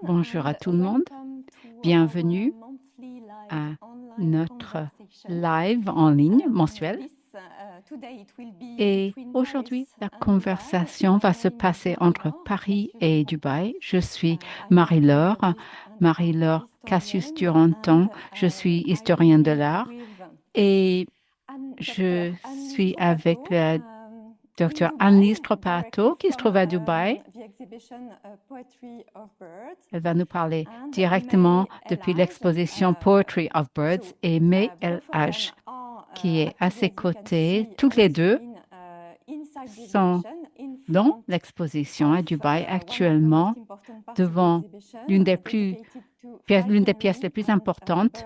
Bonjour à tout le monde. Bienvenue à notre live en ligne mensuel. Et aujourd'hui, la conversation va se passer entre Paris et Dubaï. Je suis Marie-Laure Cassius-Duranton. Je suis historienne de l'art et je suis avec la Dr. Annelise Tropato qui se trouve à Dubaï. Elle va nous parler directement depuis l'exposition Poetry of Birds et May El-Haj, qui est à ses côtés. Toutes les deux sont dans l'exposition à Dubaï actuellement devant l'une des pièces les plus importantes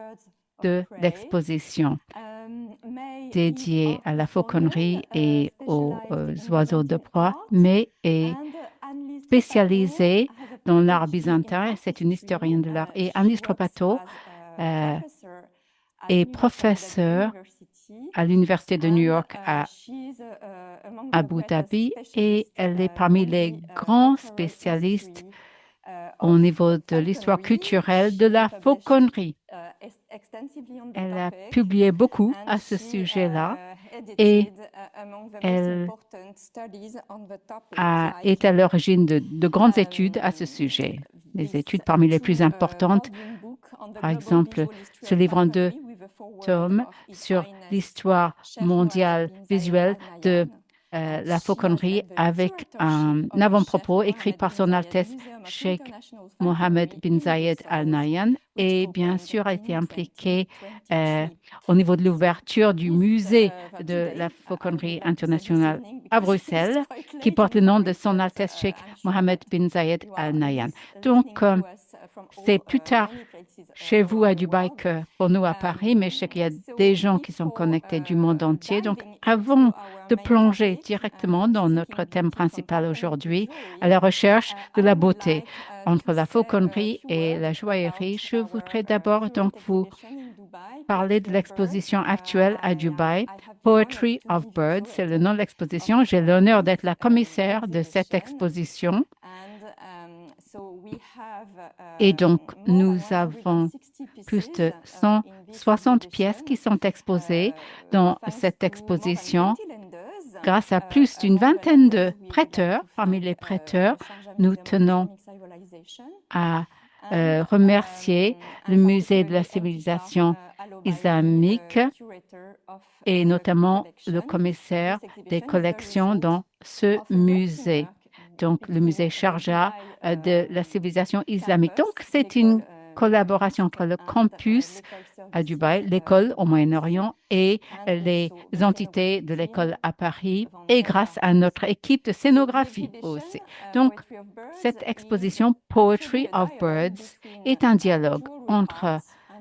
de l'exposition dédiée à la fauconnerie et aux oiseaux de proie, mais est spécialisée dans l'art byzantin. C'est une historienne de l'art. Et Annelise Tropato est professeure à l'Université de New York à Abu Dhabi et elle est parmi les grands spécialistes au niveau de l'histoire culturelle de la fauconnerie. Elle a publié beaucoup à ce sujet-là et elle est à l'origine de grandes études à ce sujet. Les études parmi les plus importantes, par exemple, ce livre en 2 tomes sur l'histoire mondiale visuelle de la fauconnerie avec un avant-propos écrit par Son Altesse Cheikh Mohammed bin Zayed Al Nahyan et bien sûr a été impliqué au niveau de l'ouverture du musée de la fauconnerie internationale à Bruxelles qui porte le nom de Son Altesse Cheikh Mohammed bin Zayed Al Nahyan. Donc, c'est plus tard chez vous à Dubaï que pour nous à Paris, mais je sais qu'il y a des gens qui sont connectés du monde entier. Donc, avant de plonger directement dans notre thème principal aujourd'hui, à la recherche de la beauté entre la fauconnerie et la joaillerie, je voudrais d'abord donc vous parler de l'exposition actuelle à Dubaï, Poetry of Birds. C'est le nom de l'exposition. J'ai l'honneur d'être la commissaire de cette exposition. Et donc, nous avons plus de 160 pièces qui sont exposées dans cette exposition. Grâce à plus d'une vingtaine de prêteurs, parmi les prêteurs, nous tenons à remercier le Musée de la civilisation islamique et notamment le commissaire des collections dans ce musée. Donc, le musée Sharjah de la civilisation islamique. Donc, c'est une collaboration entre le campus à Dubaï, l'école au Moyen-Orient et les entités de l'école à Paris et grâce à notre équipe de scénographie aussi. Donc, cette exposition Poetry of Birds est un dialogue entre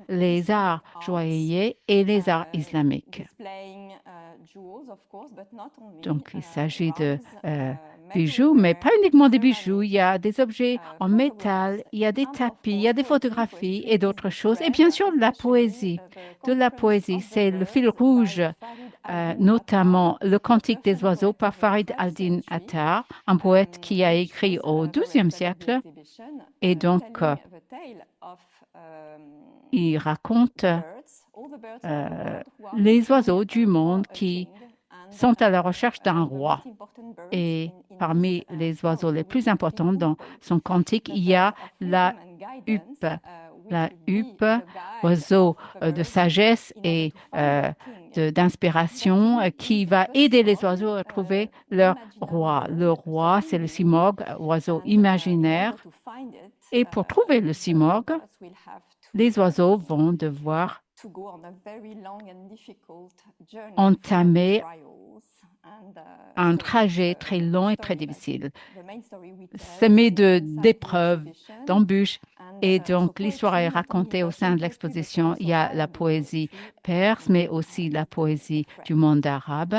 les arts joailliers et les arts islamiques. Donc, il s'agit de bijoux, mais pas uniquement des bijoux. Il y a des objets en métal, il y a des tapis, il y a des photographies et d'autres choses. Et bien sûr, la poésie. De la poésie, c'est le fil rouge, notamment le Cantique des oiseaux par Farid al-Din Attar, un poète qui a écrit au XIIe siècle. Et donc, il raconte les oiseaux du monde qui sont à la recherche d'un roi. Et parmi les oiseaux les plus importants dans son cantique, il y a la huppe. La huppe, oiseau de sagesse et d'inspiration qui va aider les oiseaux à trouver leur roi. Le roi, c'est le simorgue, oiseau imaginaire. Et pour trouver le simorgue, les oiseaux vont devoir entamer un trajet très long et très difficile, semé d'épreuves, d'embûches. Et donc, l'histoire est racontée au sein de l'exposition. Il y a la poésie perse, mais aussi la poésie du monde arabe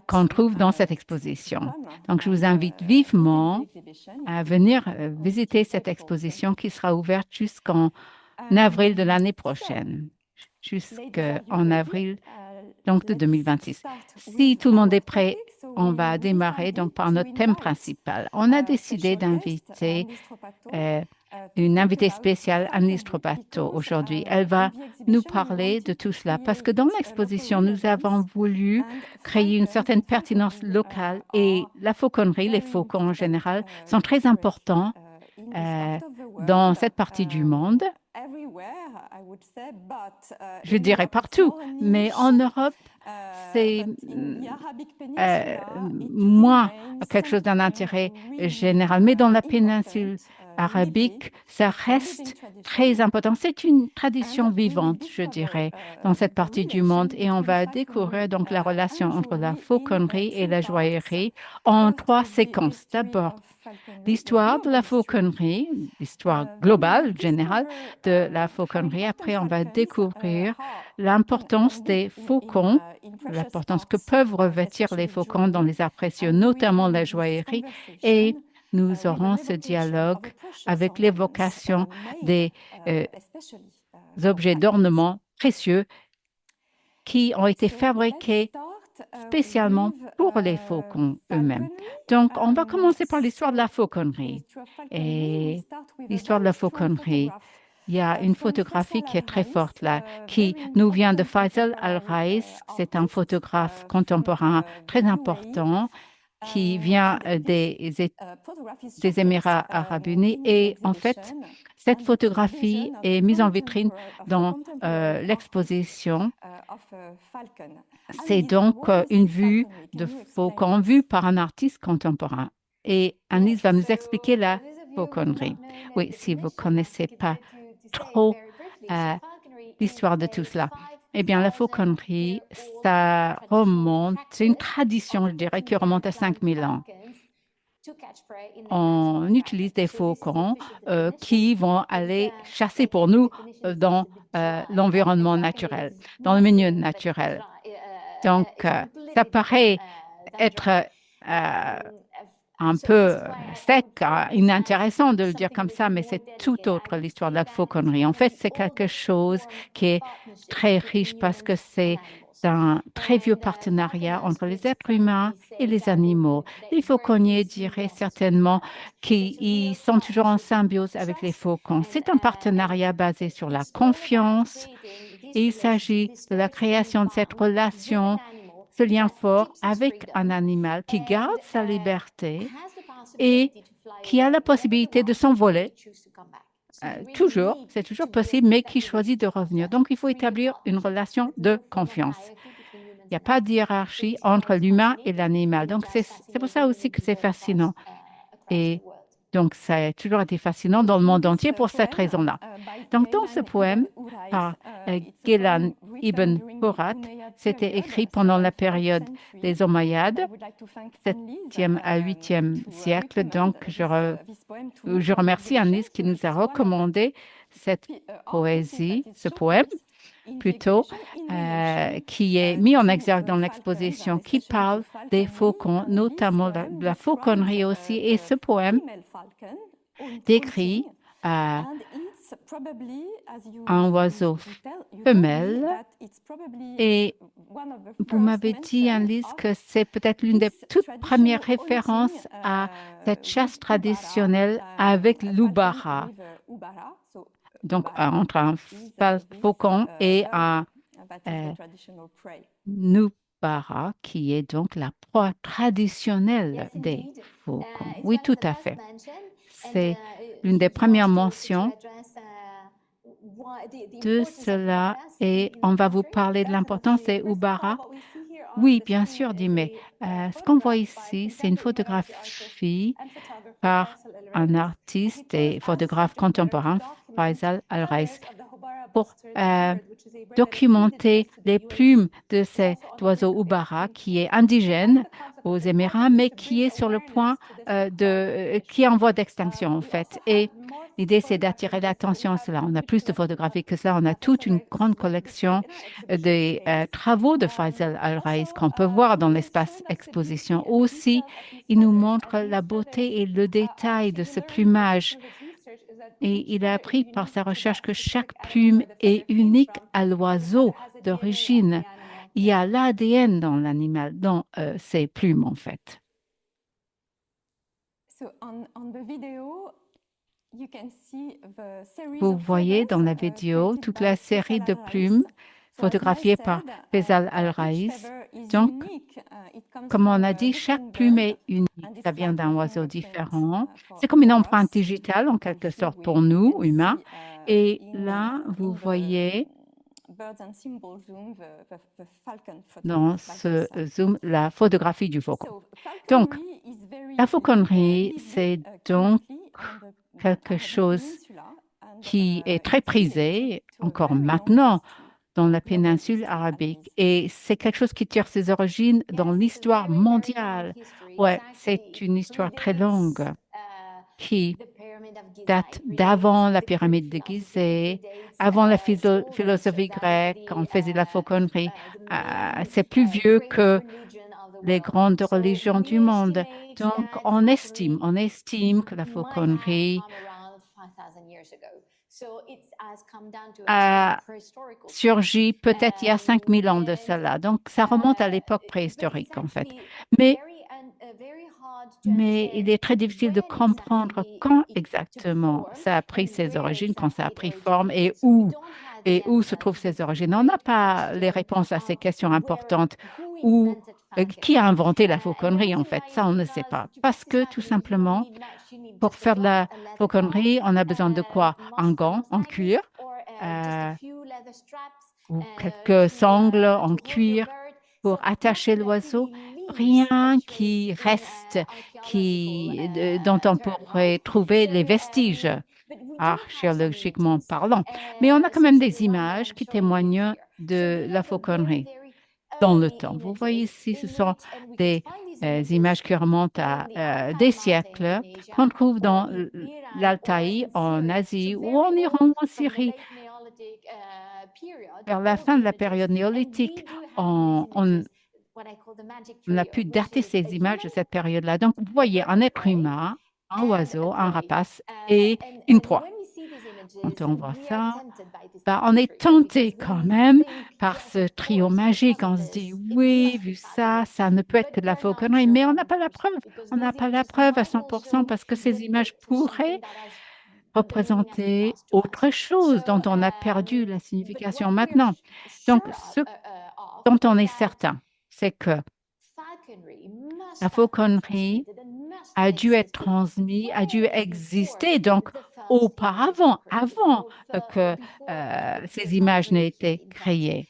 qu'on trouve dans cette exposition. Donc, je vous invite vivement à venir visiter cette exposition qui sera ouverte jusqu'en avril de l'année prochaine, jusqu'en avril donc de 2026. Si tout le monde est prêt, on va démarrer donc par notre thème principal. On a décidé d'inviter une invitée spéciale, Annelise Tropato, aujourd'hui. Elle va nous parler de tout cela parce que dans l'exposition, nous avons voulu créer une certaine pertinence locale et la fauconnerie, les faucons en général, sont très importants dans cette partie du monde. Je dirais partout, mais en Europe, c'est moins quelque chose d'un intérêt général. Mais dans la péninsule arabique, ça reste très important. C'est une tradition vivante, je dirais, dans cette partie du monde. Et on va découvrir donc la relation entre la fauconnerie et la joaillerie en 3 séquences. D'abord, l'histoire de la fauconnerie, l'histoire globale, générale de la fauconnerie. Après, on va découvrir l'importance des faucons, l'importance que peuvent revêtir les faucons dans les arts précieux, notamment la joaillerie. Et nous aurons ce dialogue avec l'évocation des objets d'ornement précieux qui ont été fabriqués spécialement pour les faucons eux-mêmes. Donc, on va commencer par l'histoire de la fauconnerie. Et l'histoire de la fauconnerie, il y a une photographie qui est très forte là, qui nous vient de Faisal Al-Rais. C'est un photographe contemporain très important qui vient des Émirats arabes unis. Et en fait, cette photographie est mise en vitrine dans l'exposition. C'est donc une vue de faucon vue par un artiste contemporain. Et Annelise va nous expliquer la fauconnerie. Oui, si vous ne connaissez pas trop l'histoire de tout cela. Eh bien, la fauconnerie, ça remonte, c'est une tradition, je dirais, qui remonte à 5000 ans. On utilise des faucons qui vont aller chasser pour nous dans l'environnement naturel, dans le milieu naturel. Donc, ça paraît être un peu sec, inintéressant de le dire comme ça, mais c'est tout autre l'histoire de la fauconnerie. En fait, c'est quelque chose qui est très riche parce que c'est un très vieux partenariat entre les êtres humains et les animaux. Les fauconniers diraient certainement qu'ils sont toujours en symbiose avec les faucons. C'est un partenariat basé sur la confiance et il s'agit de la création de cette relation, ce lien fort avec un animal qui garde sa liberté et qui a la possibilité de s'envoler. Toujours, c'est toujours possible, mais qui choisit de revenir. Donc, il faut établir une relation de confiance. Il n'y a pas de hiérarchie entre l'humain et l'animal. Donc, c'est pour ça aussi que c'est fascinant. Et donc, ça a toujours été fascinant dans le monde entier pour cette raison-là. Donc, dans ce poème, par Ghaylan Ibn Furat, c'était écrit pendant la période des Omeyyades, 7e à 8e siècle. Donc, je remercie Annelise qui nous a recommandé cette poésie, ce poème plutôt, qui est mis en exergue dans l'exposition, qui parle des faucons, notamment de la fauconnerie aussi. Et ce poème décrit un oiseau femelle. Et vous m'avez dit, Annelise, que c'est peut-être l'une des toutes premières références à cette chasse traditionnelle avec l'oubara. Donc, entre un faucon et un nubara, qui est donc la proie traditionnelle des faucons. Oui, tout à fait. C'est l'une des premières mentions de cela et on va vous parler de l'importance des oubara. Oui, bien sûr, dit mais ce qu'on voit ici, c'est une photographie par un artiste et photographe contemporain, Faisal Al-Rais, pour documenter les plumes de cet oiseau oubara qui est indigène aux Émirats, mais qui est sur le point qui est en voie d'extinction en fait. Et l'idée, c'est d'attirer l'attention à cela. On a plus de photographies que cela. On a toute une grande collection des travaux de Faisal Al-Rais qu'on peut voir dans l'espace exposition. Aussi, il nous montre la beauté et le détail de ce plumage. Et il a appris par sa recherche que chaque plume est unique à l'oiseau d'origine. il y a l'ADN dans l'animal, dans ses plumes en fait. Vous voyez dans la vidéo toute la série de plumes photographiées par Faisal Al-Raïs. Donc, comme on a dit, chaque plume est unique. Ça vient d'un oiseau différent. C'est comme une empreinte digitale en quelque sorte pour nous, humains. Et là, vous voyez dans ce zoom la photographie du faucon. Donc, la fauconnerie, c'est donc quelque chose qui est très prisé encore maintenant dans la péninsule arabique. Et c'est quelque chose qui tire ses origines dans l'histoire mondiale. Ouais, c'est une histoire très longue qui date d'avant la pyramide de Gizeh, avant la philosophie grecque, on faisait la fauconnerie. C'est plus vieux que les grandes religions du monde. Donc, on estime que la fauconnerie a surgi peut-être il y a 5000 ans de cela. Donc, ça remonte à l'époque préhistorique, en fait. Mais, mais il est très difficile de comprendre quand exactement ça a pris ses origines, quand ça a pris forme et où se trouvent ses origines. On n'a pas les réponses à ces questions importantes. Ou qui a inventé la fauconnerie, en fait? Ça, on ne sait pas. Parce que, tout simplement, pour faire de la fauconnerie, on a besoin de quoi? Un gant en cuir, euh, ou quelques sangles en cuir pour attacher l'oiseau. Rien qui reste, dont on pourrait trouver les vestiges, archéologiquement parlant. Mais on a quand même des images qui témoignent de la fauconnerie dans le temps. Vous voyez ici, ce sont des images qui remontent à des siècles qu'on trouve dans l'Altaï, en Asie ou en Iran ou en Syrie. Vers la fin de la période néolithique, on a pu dater ces images de cette période-là. Donc, vous voyez un être humain, un oiseau, un rapace et une proie. Quand on voit ça, bah, on est tenté quand même par ce trio magique. On se dit, oui, vu ça, ça ne peut être que de la fauconnerie, mais on n'a pas la preuve. On n'a pas la preuve à 100% parce que ces images pourraient représenter autre chose dont on a perdu la signification maintenant. Donc, ce dont on est certain, c'est que la fauconnerie a dû être transmis, a dû exister donc auparavant, avant que ces images n'aient été créées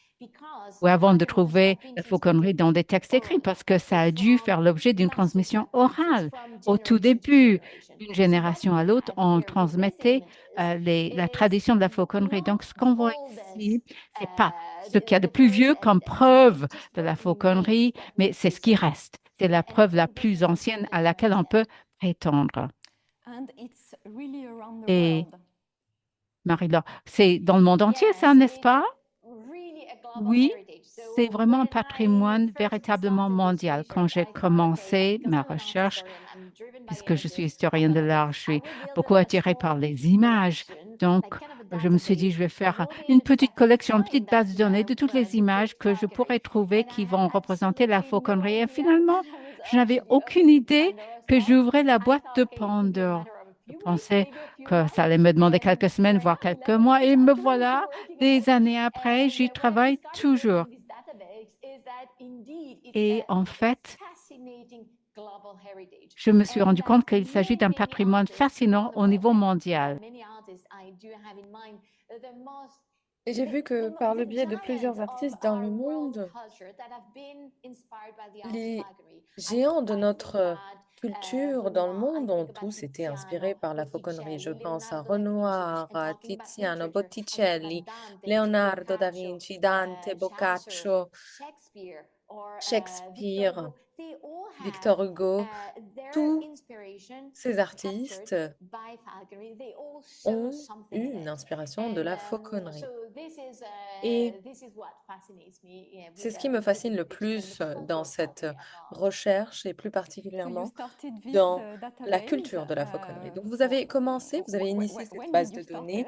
ou avant de trouver la fauconnerie dans des textes écrits, parce que ça a dû faire l'objet d'une transmission orale. Au tout début, d'une génération à l'autre, on transmettait la tradition de la fauconnerie. Donc, ce qu'on voit ici, c'est pas ce qu'il y a de plus vieux comme preuve de la fauconnerie, mais c'est ce qui reste. C'est la preuve la plus ancienne à laquelle on peut prétendre. Et Marie-Laure, c'est dans le monde entier, ça, n'est-ce pas? Oui, c'est vraiment un patrimoine véritablement mondial. Quand j'ai commencé ma recherche, puisque je suis historienne de l'art, je suis beaucoup attirée par les images. Donc, je me suis dit, je vais faire une petite collection, une petite base de données de toutes les images que je pourrais trouver qui vont représenter la fauconnerie. Et finalement, je n'avais aucune idée que j'ouvrais la boîte de Pandore. Je pensais que ça allait me demander quelques semaines, voire quelques mois, et me voilà, des années après, j'y travaille toujours. Et en fait, je me suis rendu compte qu'il s'agit d'un patrimoine fascinant au niveau mondial. Et j'ai vu que par le biais de plusieurs artistes dans le monde, les géants de notre culture dans le monde ont tous été inspirés par la fauconnerie. Je pense à Renoir, à Tiziano, Botticelli, Leonardo da Vinci, Dante, Boccaccio, Shakespeare, Victor Hugo. Tous ces artistes ont eu une inspiration de la fauconnerie. Et c'est ce qui me fascine le plus dans cette recherche et plus particulièrement dans la culture de la fauconnerie. Donc, vous avez commencé, vous avez initié cette base de données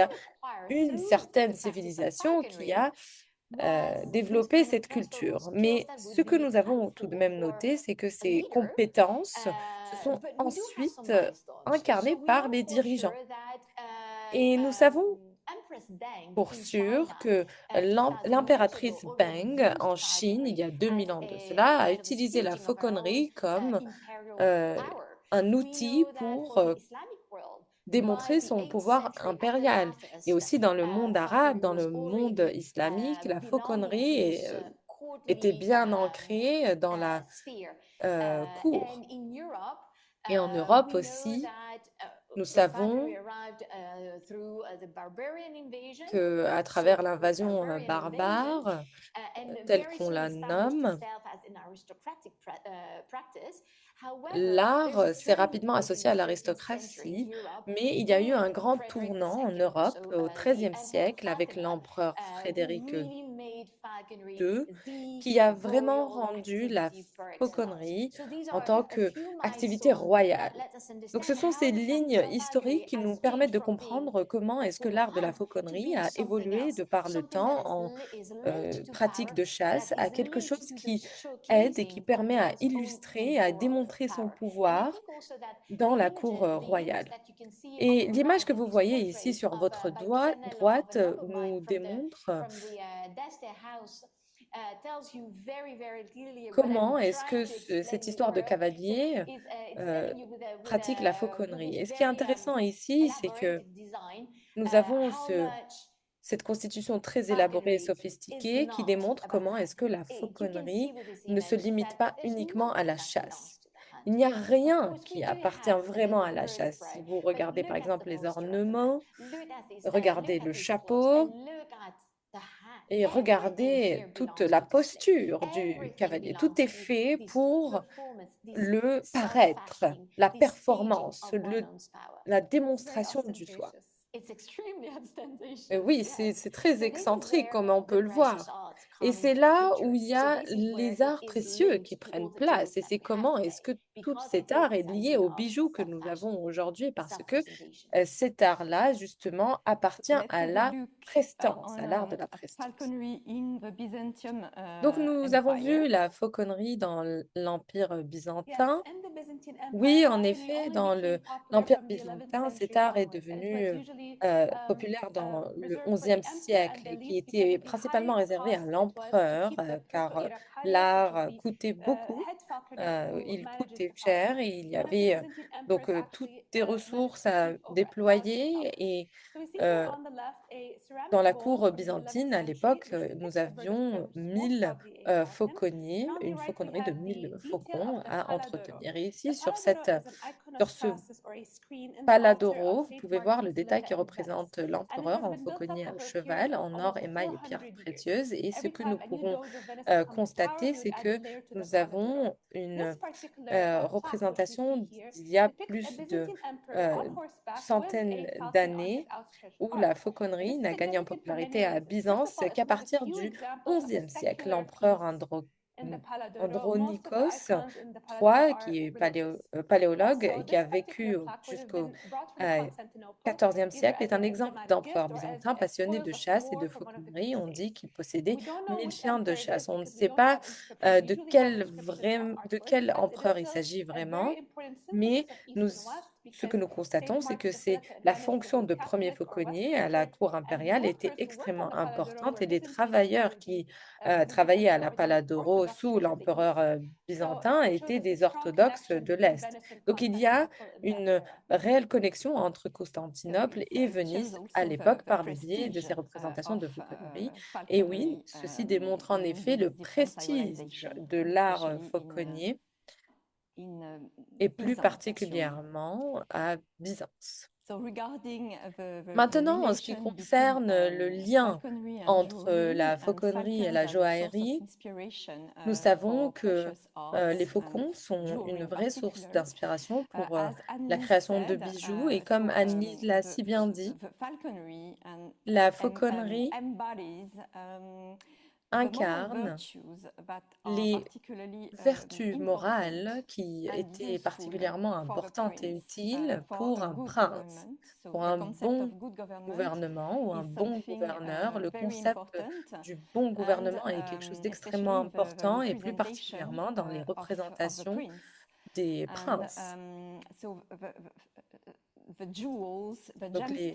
y a une certaine civilisation qui a développer cette culture. Mais ce que nous avons tout de même noté, c'est que ces compétences se sont But we do have some ensuite milestones. incarnées We par know les for dirigeants. sure that Et nous savons Empress Deng pour in sûr China que just as many years ago l'impératrice already Beng used en Chine, il falconry y a 2000 as ans de a cela, a kind of a utilisé la staging of her own fauconnerie comme imperial euh, power. un We outil know that pour for the Islamic world, by démontrer the son 8th pouvoir century after impérial. Et Christ, aussi dans le monde arabe, falconry dans was le monde already islamique, la belonging to fauconnerie this était courtly bien ancrée dans la sphere. cour. And in Europe, Et en Europe we know aussi, that nous the falconry savons arrived through the barbarian invasion. qu'à So travers l'invasion barbarian invasion, barbare, and telle very qu'on soon la established nomme, itself as an aristocratic practice. However, there's a l'art s'est turning rapidement point in associé the à 13th century in l'aristocratie, Europe mais il y a eu with un grand Frederick tournant en II, Europe so au the XIIIe Emperor siècle avec Falconry, l'empereur who Frédéric really made falconry II, the qui a vraiment royal rendu la activity par excellence. fauconnerie So these en are tant a few qu'activité milestones that royale. let us Donc ce understand sont ces how the lignes historiques falconry qui nous has permettent changed de from being comprendre comment a est-ce que sport of l'art de la hunt to fauconnerie being a something évolué else, de par le something that temps en is linked to pratique power, de that chasse à is quelque linked chose to the qui aide et qui showcasing of permet à one's own illustrer, à temporal démontrer son power. And I pouvoir think also that dans la the cour image royale. that you can see on Et the l'image right, que that vous is voyez ici portrait sur of votre by Pisanello of droite a noble mind nous démontre from the d'Este House, tells you very, very clearly what I'm comment est-ce trying que to cette explain with histoire de her. So cavalier it's euh, telling you with pratique la with fauconnerie. this Et ce qui est very intéressant ici, c'est que elaborated design, nous avons how much cette constitution très élaborée et falconry is sophistiquée qui not démontre about comment est-ce que hunting. la You can see fauconnerie with this ne se image limite that pas there's uniquement à nothing la that chasse. belongs to the Il n'y a hunting. Of rien course, we qui do appartient have the vraiment à la military chasse. Si pride, vous but regardez par look at the exemple les posture of the man. ornements, Look regardez at le his clothes, and chapeau look at the hat. et Everything regardez here toute belongs la to display. posture du Everything cavalier. Tout belongs est to fait this pour performance, this le paraître, self-fashioning, la this staging performance, of one's own power. la It's very démonstration du soi. ostentatious. It's extremely ostentatious, Oui, yes. c'est très So this is excentrique, where comme on the peut le precious voir. arts Et come c'est into the là où picture. il y So a this is where les it arts is précieux qui linked to prennent all the jewels place. Et that c'est we have comment est-ce today, que tout because cet it is art est this lié idea au of bijou que nous avons self-fashioning, aujourd'hui, parce que self-presentation. cet art-là, justement, appartient Let's à take a la look prestance, à l'art on de la prestance. falconry in the Byzantium Donc, nous avons Empire. vu la fauconnerie dans l'Empire Yes, byzantin. in the Byzantine Oui, Empire, en falconry effet, only dans became popular l'Empire from the 11th byzantin, cet century art est onwards, and it was devenu usually populaire dans le reserved for the XIe emperor and siècle the et qui elites because était of the high principalement réservé à cost it was to l'empereur, keep the car proto-Iraqi, such l'art as the coûtait beaucoup, head falconer who il manages coûtait the cher falcon. et il y None of the avait Byzantine donc emperors toutes actually des managed ressources to à keep over 1,000 déployer falcons. et So we see here euh, on the left a dans ceramic la bowl cour from the 11th byzantine, à century, l'époque, which nous depicts a bird of avions prey, most 1000 probably a falcon. fauconniers, And on the une right, we fauconnerie de have 1000 the detail faucons of the à paladoro. entretenir. Et The ici, paladoro is an sur ce iconostasis or a screen in the altar of paladoro, vous Saint pouvez Mark voir in le détail Saletta qui in Venice. représente And it l'empereur has en been built up fauconnier à over a period cheval, of en or, almost émail et pierres 400 years. précieuses. Et ce Every que time nous a new pourrons doge of Venice would come to power, constater, he would c'est add a que layer to the nous paladoro. avons This une particular plaque, which we see représentation here, d'il y a depicts a plus de Byzantine emperor euh, on horseback with centaines a falcon on his d'années outstretched où arm. la And fauconnerie this is n'a gagné en significant for many popularité à reasons. First of Byzance all, it's qu'à one of the partir few du examples of a XIe siècle. secular L'empereur piece in the paladoro. Most of the Andronikos icons in the paladoro III, are qui est religious. paléologue Also, et qui a this particular vécu plaque would have jusqu'au been brought from euh, Constantinople, XIVe either siècle, as est a un exemple diplomatic d'empereur gift or as byzantin passionné spoils de of chasse et de war from one of the fauconnerie. On dit crusades. qu'il possédait We don't know 1000 which chiens de emperor it is chasse. On ne because we sait don't pas have inscriptions. We de usually have quel, inscriptions of de artworks, quel but it is empereur il still s'agit a very vraiment, important mais synthesis of nous, East and West ce que because nous Saint constatons, c'est Mark's que de c'est Saletta in la Venice was fonction a de premier Catholic or fauconnier Western à la church, cour and the impériale était workers who worked on extrêmement the Paladoro importante were et les Byzantines travailleurs under the qui Byzantine travaillaient à Empire la or the Paladoro Orthodox sous Church of the East. l'empereur So byzantin it shows étaient us a des strong orthodoxes connection de between l'Est. Venice and Donc il y a Constantinople in that une era. réelle connexion entre So Constantinople et it shows Venise à also l'époque the par le biais de prestige ces représentations of de fauconnerie. Et oui, falconry ceci démontre en in effet these le different prestige civilizations, de and l'art especially fauconnier in et plus Byzantium. particulièrement à Byzance. So regarding the Maintenant, en ce qui relation between concerne le lien falconry and entre la jewelry and fauconnerie et falcons la as a source of joaillerie, inspiration nous savons for que precious arts les and faucons sont jewelry une in vraie source particular. d'inspiration pour As la Annelise création de said, bijoux. Et comme Annelise l'a si bien dit, the falconry and la fauconnerie embodies incarne les vertus morales qui étaient particulièrement importantes et utiles pour un prince, pour un bon gouvernement ou un bon gouverneur. Le concept du bon gouvernement est quelque chose d'extrêmement important et plus particulièrement dans les représentations des princes. Donc les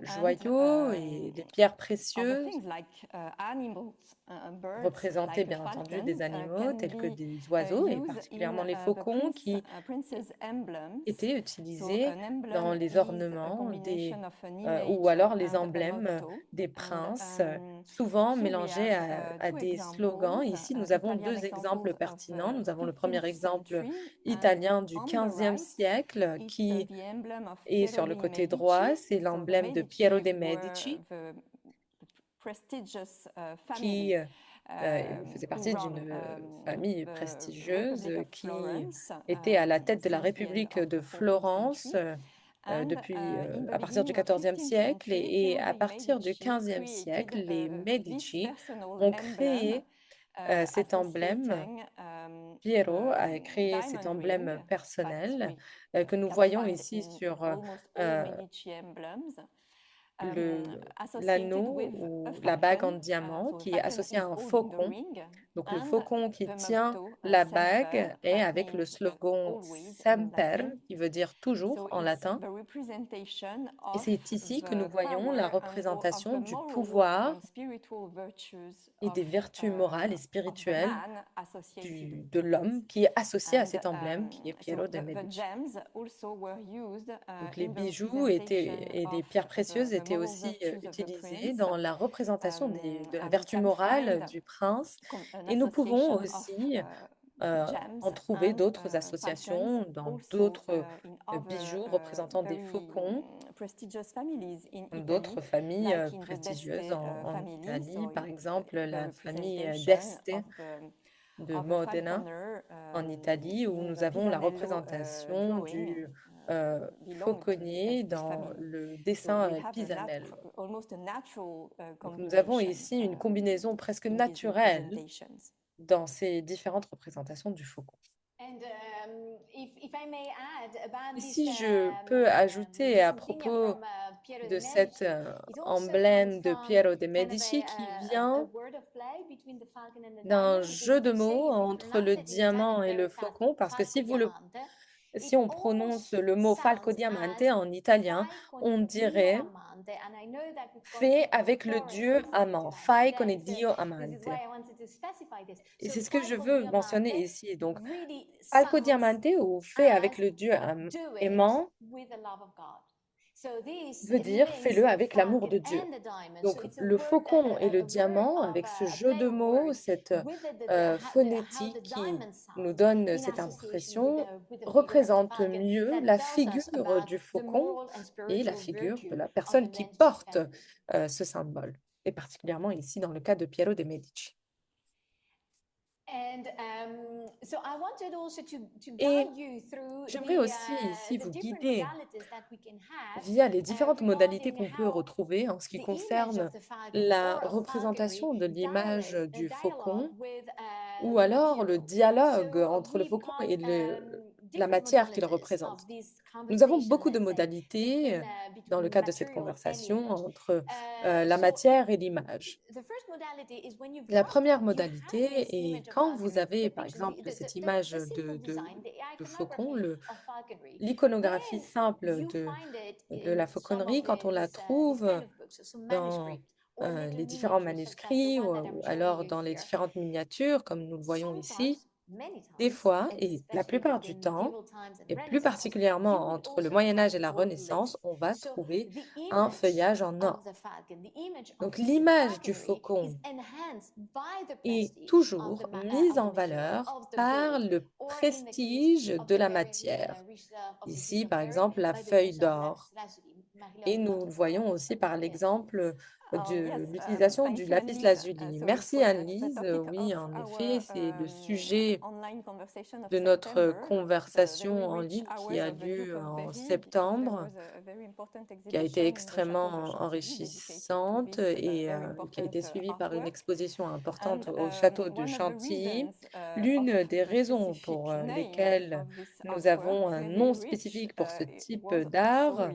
joyaux et les pierres précieuses représentaient bien entendu des animaux tels que des oiseaux et particulièrement les faucons qui étaient utilisés dans les ornements ou alors les emblèmes des princes, souvent mélangés à des slogans. Ici, nous avons deux exemples pertinents. Nous avons le premier exemple italien du XVe siècle qui est sur le côté droit, c'est l'emblème de Piero de' Medici, qui faisait partie d'une famille prestigieuse qui était à la tête de la République de Florence à partir du XIVe siècle et à partir du XVe siècle, les Medici ont créé cet emblème. Piero a créé cet emblème personnel que nous voyons ici sur l'anneau ou la bague en diamant qui est associée à un faucon. Donc le faucon qui tient la bague est avec le slogan Semper, qui veut dire toujours en latin. Et c'est ici que nous voyons la représentation du pouvoir et des vertus morales et spirituelles de l'homme qui est associé à cet emblème qui est Piero de' Medici. Donc les bijoux et les pierres précieuses étaient aussi utilisés dans la représentation de la vertu morale du prince. Et nous pouvons aussi en trouver d'autres associations dans d'autres bijoux représentant des faucons, d'autres familles prestigieuses en Italie, par exemple la famille d'Este de Modena en Italie, où nous avons la représentation du fauconnier dans le dessin Pisanello. Donc, nous avons ici une combinaison presque naturelle dans ces différentes représentations du faucon. Et si je peux ajouter à propos de cet emblème de Piero de' Medici qui vient d'un jeu de mots entre le diamant et le faucon, parce que si on prononce le mot falco diamante en italien, on dirait fait avec le dieu amant, fai con il dio amante. Et c'est ce que je veux mentionner ici. Donc, falco diamante ou fait avec le dieu aimant veut dire fais-le avec l'amour de Dieu. Donc, le faucon et le diamant, avec ce jeu de mots, cette phonétique qui nous donne cette impression, représentent mieux la figure du faucon et la figure de la personne qui porte ce symbole, et particulièrement ici dans le cas de Piero de' Medici. Et j'aimerais aussi ici vous guider via les différentes modalités qu'on peut retrouver en ce qui concerne la représentation de l'image du faucon ou alors le dialogue entre le faucon et la matière qu'il représente. Nous avons beaucoup de modalités dans le cadre de cette conversation entre la matière et l'image. La première modalité est quand vous avez, par exemple, cette image de faucon, l'iconographie simple de la fauconnerie, quand on la trouve dans les différents manuscrits ou alors dans les différentes miniatures, comme nous le voyons ici, des fois, et la plupart du temps, et plus particulièrement entre le Moyen Âge et la Renaissance, on va trouver un feuillage en or. Donc l'image du faucon est toujours mise en valeur par le prestige de la matière. Ici, par exemple, la feuille d'or. Et nous le voyons aussi par l'exemple de l'utilisation du lapis lazuli. Merci Anne-Lise. Oui, en effet, c'est le sujet de notre conversation en ligne qui a lieu en septembre, qui a été extrêmement enrichissante et qui a été suivie par une exposition importante au château de Chantilly. L'une des raisons pour lesquelles nous avons un nom spécifique pour ce type d'art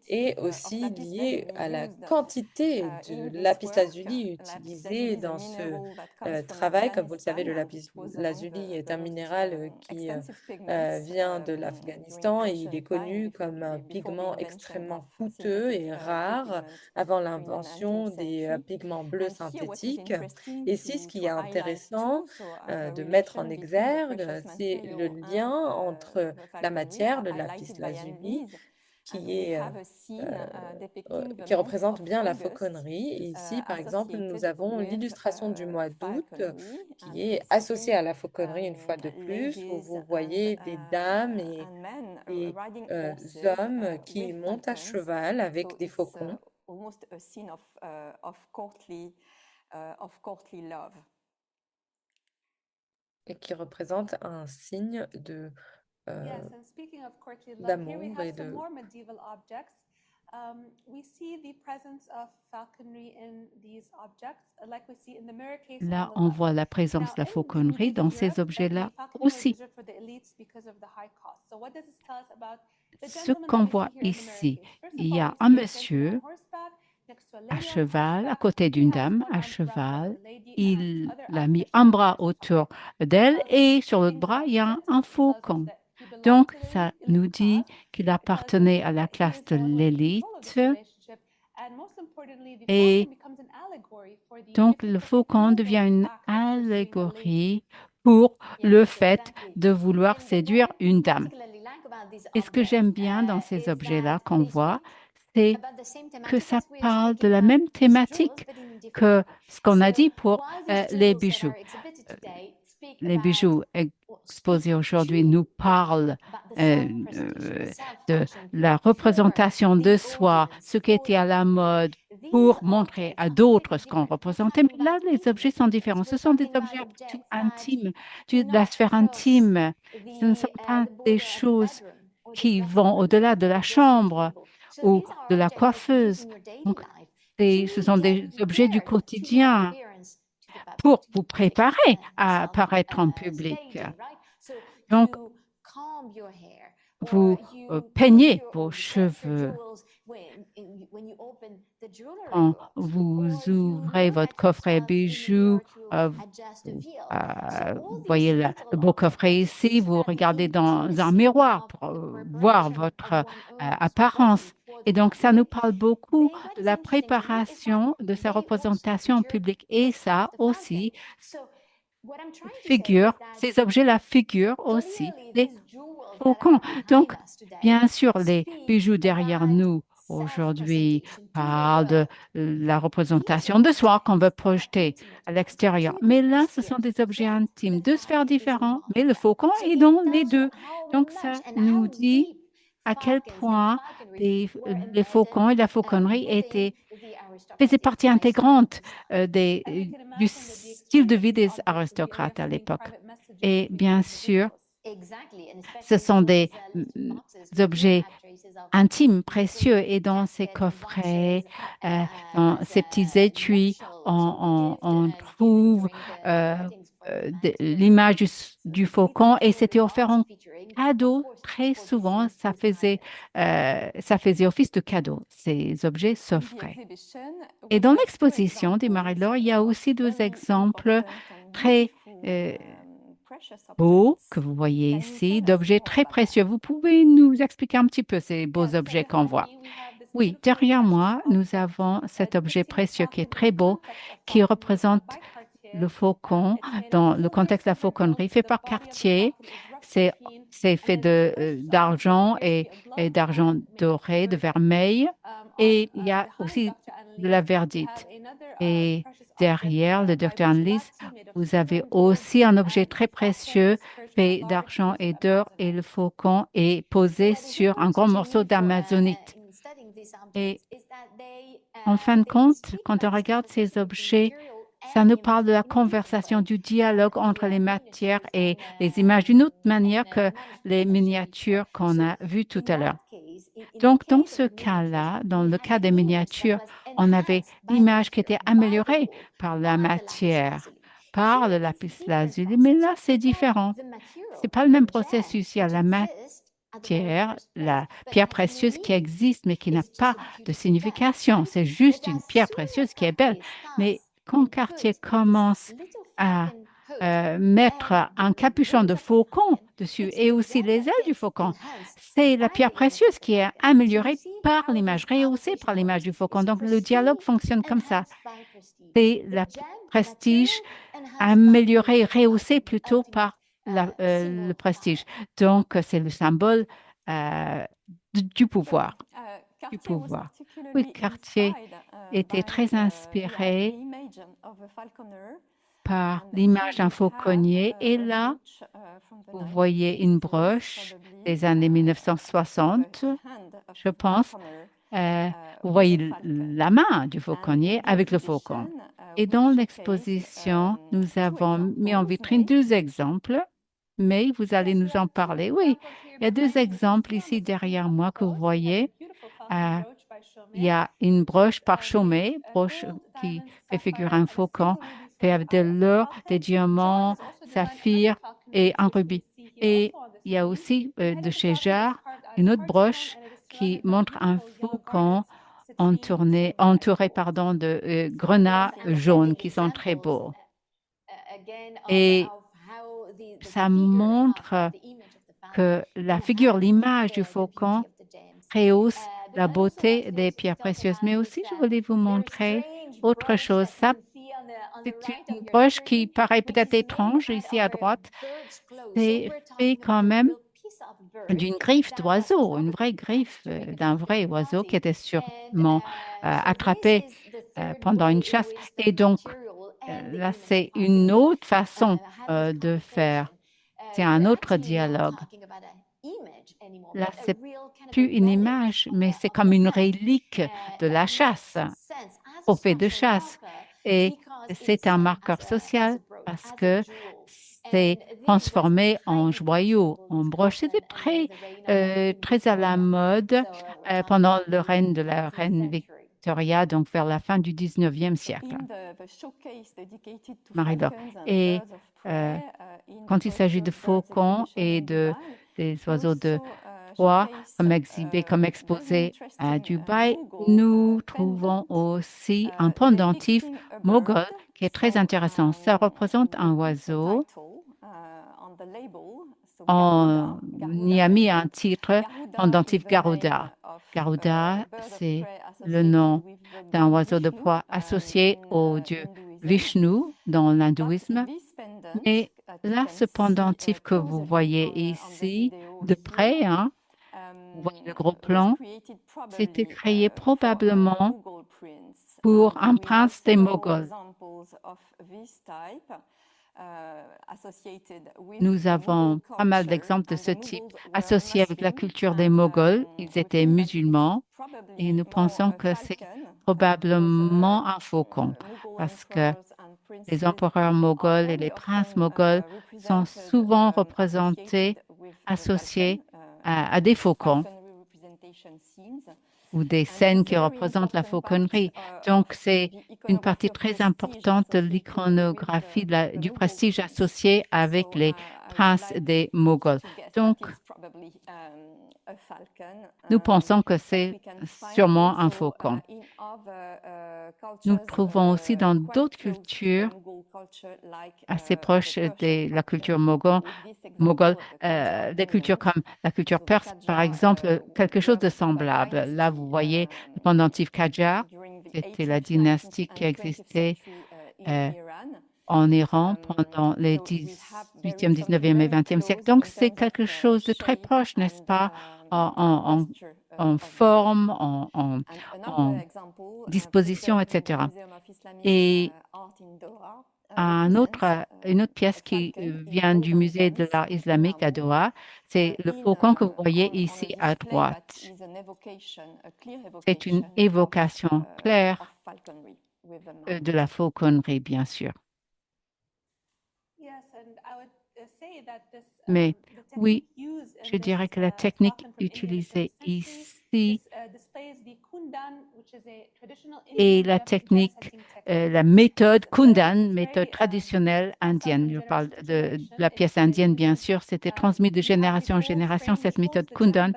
est aussi liée à la quantité de lapis lazuli utilisé dans ce travail. Comme vous le savez, le lapis lazuli est un minéral qui vient de l'Afghanistan et il est connu comme un pigment extrêmement coûteux et rare avant l'invention des pigments bleus synthétiques. Et ici, ce qui est intéressant de mettre en exergue, c'est le lien entre la matière, le lapis lazuli, qui représente bien la fauconnerie. Et ici, par exemple, nous avons l'illustration du mois d'août qui est associée à la fauconnerie une fois de plus, où vous voyez des dames et des hommes qui montent à cheval avec des faucons. Et qui représente un signe de Yes, and speaking of courtly love, here we d'amour have et some de... more medieval objects. We see the presence of falconry in these objects, like we see in the mirror case on Là, the on left. voit la présence de la fauconnerie dans ces objets-là aussi. Ce qu'on voit ici, il y a un monsieur à cheval, à côté d'une dame à cheval. Il a mis un bras autour d'elle et sur l'autre bras, il y a un faucon. Donc, ça nous dit qu'il appartenait à la classe de l'élite. Et donc, le faucon devient une allégorie pour le fait de vouloir séduire une dame. Et ce que j'aime bien dans ces objets-là qu'on voit, c'est que ça parle de la même thématique que ce qu'on a dit pour les bijoux. Les bijoux exposés aujourd'hui nous parlent de la représentation de soi, ce qui était à la mode pour montrer à d'autres ce qu'on représentait. Mais là, les objets sont différents. Ce sont des objets intimes, de la sphère intime. Ce ne sont pas des choses qui vont au-delà de la chambre ou de la coiffeuse. Donc, ce sont des objets du quotidien pour vous préparer à paraître en public. Donc, vous peignez vos cheveux. Quand vous ouvrez votre coffret bijoux, vous voyez le beau coffret ici, vous regardez dans un miroir pour voir votre apparence. Et donc, ça nous parle beaucoup de la préparation de sa représentation en public. Et ça aussi ces objets-là figurent aussi les faucons. Donc, bien sûr, les bijoux derrière nous aujourd'hui parlent de la représentation de soi qu'on veut projeter à l'extérieur. Mais là, ce sont des objets intimes, deux sphères différentes, mais le faucon est dans les deux. Donc, ça nous dit à quel point les faucons et la fauconnerie faisaient partie intégrante du style de vie des aristocrates à l'époque. Et bien sûr, ce sont des objets intimes, précieux, et dans ces coffrets, dans ces petits étuis, on trouve l'image du faucon et c'était offert en cadeau. Très souvent, ça faisait office de cadeau. Ces objets s'offraient. Et dans l'exposition des Marie-Laure, il y a aussi deux exemples très beaux que vous voyez ici, d'objets très précieux. Vous pouvez nous expliquer un petit peu ces beaux objets qu'on voit? Oui, derrière moi, nous avons cet objet précieux qui est très beau, qui représente le faucon dans le contexte de la fauconnerie, fait par Cartier. C'est fait d'argent et d'argent doré, de vermeil. Et il y a aussi de la verdite. Et derrière le Dr. Anne-Lise, vous avez aussi un objet très précieux fait d'argent et d'or et le faucon est posé sur un grand morceau d'amazonite. Et En fin de compte, quand on regarde ces objets, ça nous parle de la conversation, du dialogue entre les matières et les images d'une autre manière que les miniatures qu'on a vues tout à l'heure. Donc, dans ce cas-là, dans le cas des miniatures, on avait l'image qui était améliorée par la matière, par le lapis lazuli, mais là, c'est différent. Ce n'est pas le même processus. Il y a la matière, la pierre précieuse qui existe, mais qui n'a pas de signification. C'est juste une pierre précieuse qui est belle. Mais quand Cartier commence à mettre un capuchon de faucon dessus et aussi les ailes du faucon, c'est la pierre précieuse qui est améliorée par l'image, rehaussée par l'image du faucon. Donc, le dialogue fonctionne comme ça. C'est le prestige amélioré, rehaussé plutôt par le prestige. Donc, c'est le symbole du pouvoir. Du pouvoir. Oui, Cartier était très inspiré par l'image d'un fauconnier. Et là, vous voyez une broche des années 1960, je pense. Vous voyez la main du fauconnier avec le faucon. Et dans l'exposition, nous avons mis en vitrine 2 exemples, mais vous allez nous en parler. Oui, il y a 2 exemples ici derrière moi que vous voyez. Il y a une broche par Chaumet, broche qui fait figurer un faucon, fait avec de l'or, des diamants, saphirs et un rubis. Et il y a aussi de chez Jarre une autre broche qui montre un faucon entouré de grenats jaunes qui sont très beaux. Et ça montre que la figure, l'image du faucon rehausse la beauté des pierres précieuses. Mais aussi, je voulais vous montrer autre chose. Ça, c'est une broche qui paraît peut-être étrange ici à droite. C'est fait quand même d'une griffe d'oiseau, une vraie griffe d'un vrai oiseau qui était sûrement attrapé pendant une chasse. Et donc, là, c'est une autre façon de faire. C'est un autre dialogue. Là, c'est plus une image, mais c'est comme une relique de la chasse, trophée de chasse. Et c'est un marqueur social parce que c'est transformé en joyau, en broche. C'était très à la mode pendant le règne de la reine Victoria, donc vers la fin du 19e siècle. Marie-Laure. Et quand il s'agit de faucons et des oiseaux de proie, comme exhibés, comme exposés à Dubaï, nous trouvons aussi un pendentif moghol qui est très intéressant. Ça représente un oiseau. On y a mis un titre, pendentif Garuda. Garuda, c'est le nom d'un oiseau de proie associé au dieu Vishnu dans l'hindouisme. Et là, ce pendentif que vous voyez ici, de près, hein, vous voyez le gros plan, c'était créé probablement pour un prince des Moghols. Nous avons pas mal d'exemples de ce type associés avec la culture des Moghols. Ils étaient musulmans et nous pensons que c'est probablement un faucon parce que les empereurs moghols et les princes moghols sont souvent représentés, associés à des faucons ou des scènes qui représentent la fauconnerie. Donc, c'est une partie très importante de l'iconographie du prestige associé avec les princes des Moghols. Donc, nous pensons que c'est sûrement un faucon. Nous trouvons aussi dans d'autres cultures assez proches de la culture moghole, des cultures comme la culture perse, par exemple, quelque chose de semblable. Là, vous voyez le pendentif Qajar, c'était la dynastie qui existait en Iran pendant les 18e, 19e et 20e siècles. Donc, c'est quelque chose de très proche, n'est-ce pas, en forme, en disposition, etc. Et une autre pièce qui vient du musée de l'art islamique à Doha, c'est le faucon que vous voyez ici à droite. C'est une évocation claire de la fauconnerie, bien sûr. Mais oui, je dirais que la technique utilisée ici est la technique, la méthode Kundan, méthode traditionnelle indienne. Je parle de la pièce indienne, bien sûr. C'était transmis de génération en génération, cette méthode Kundan.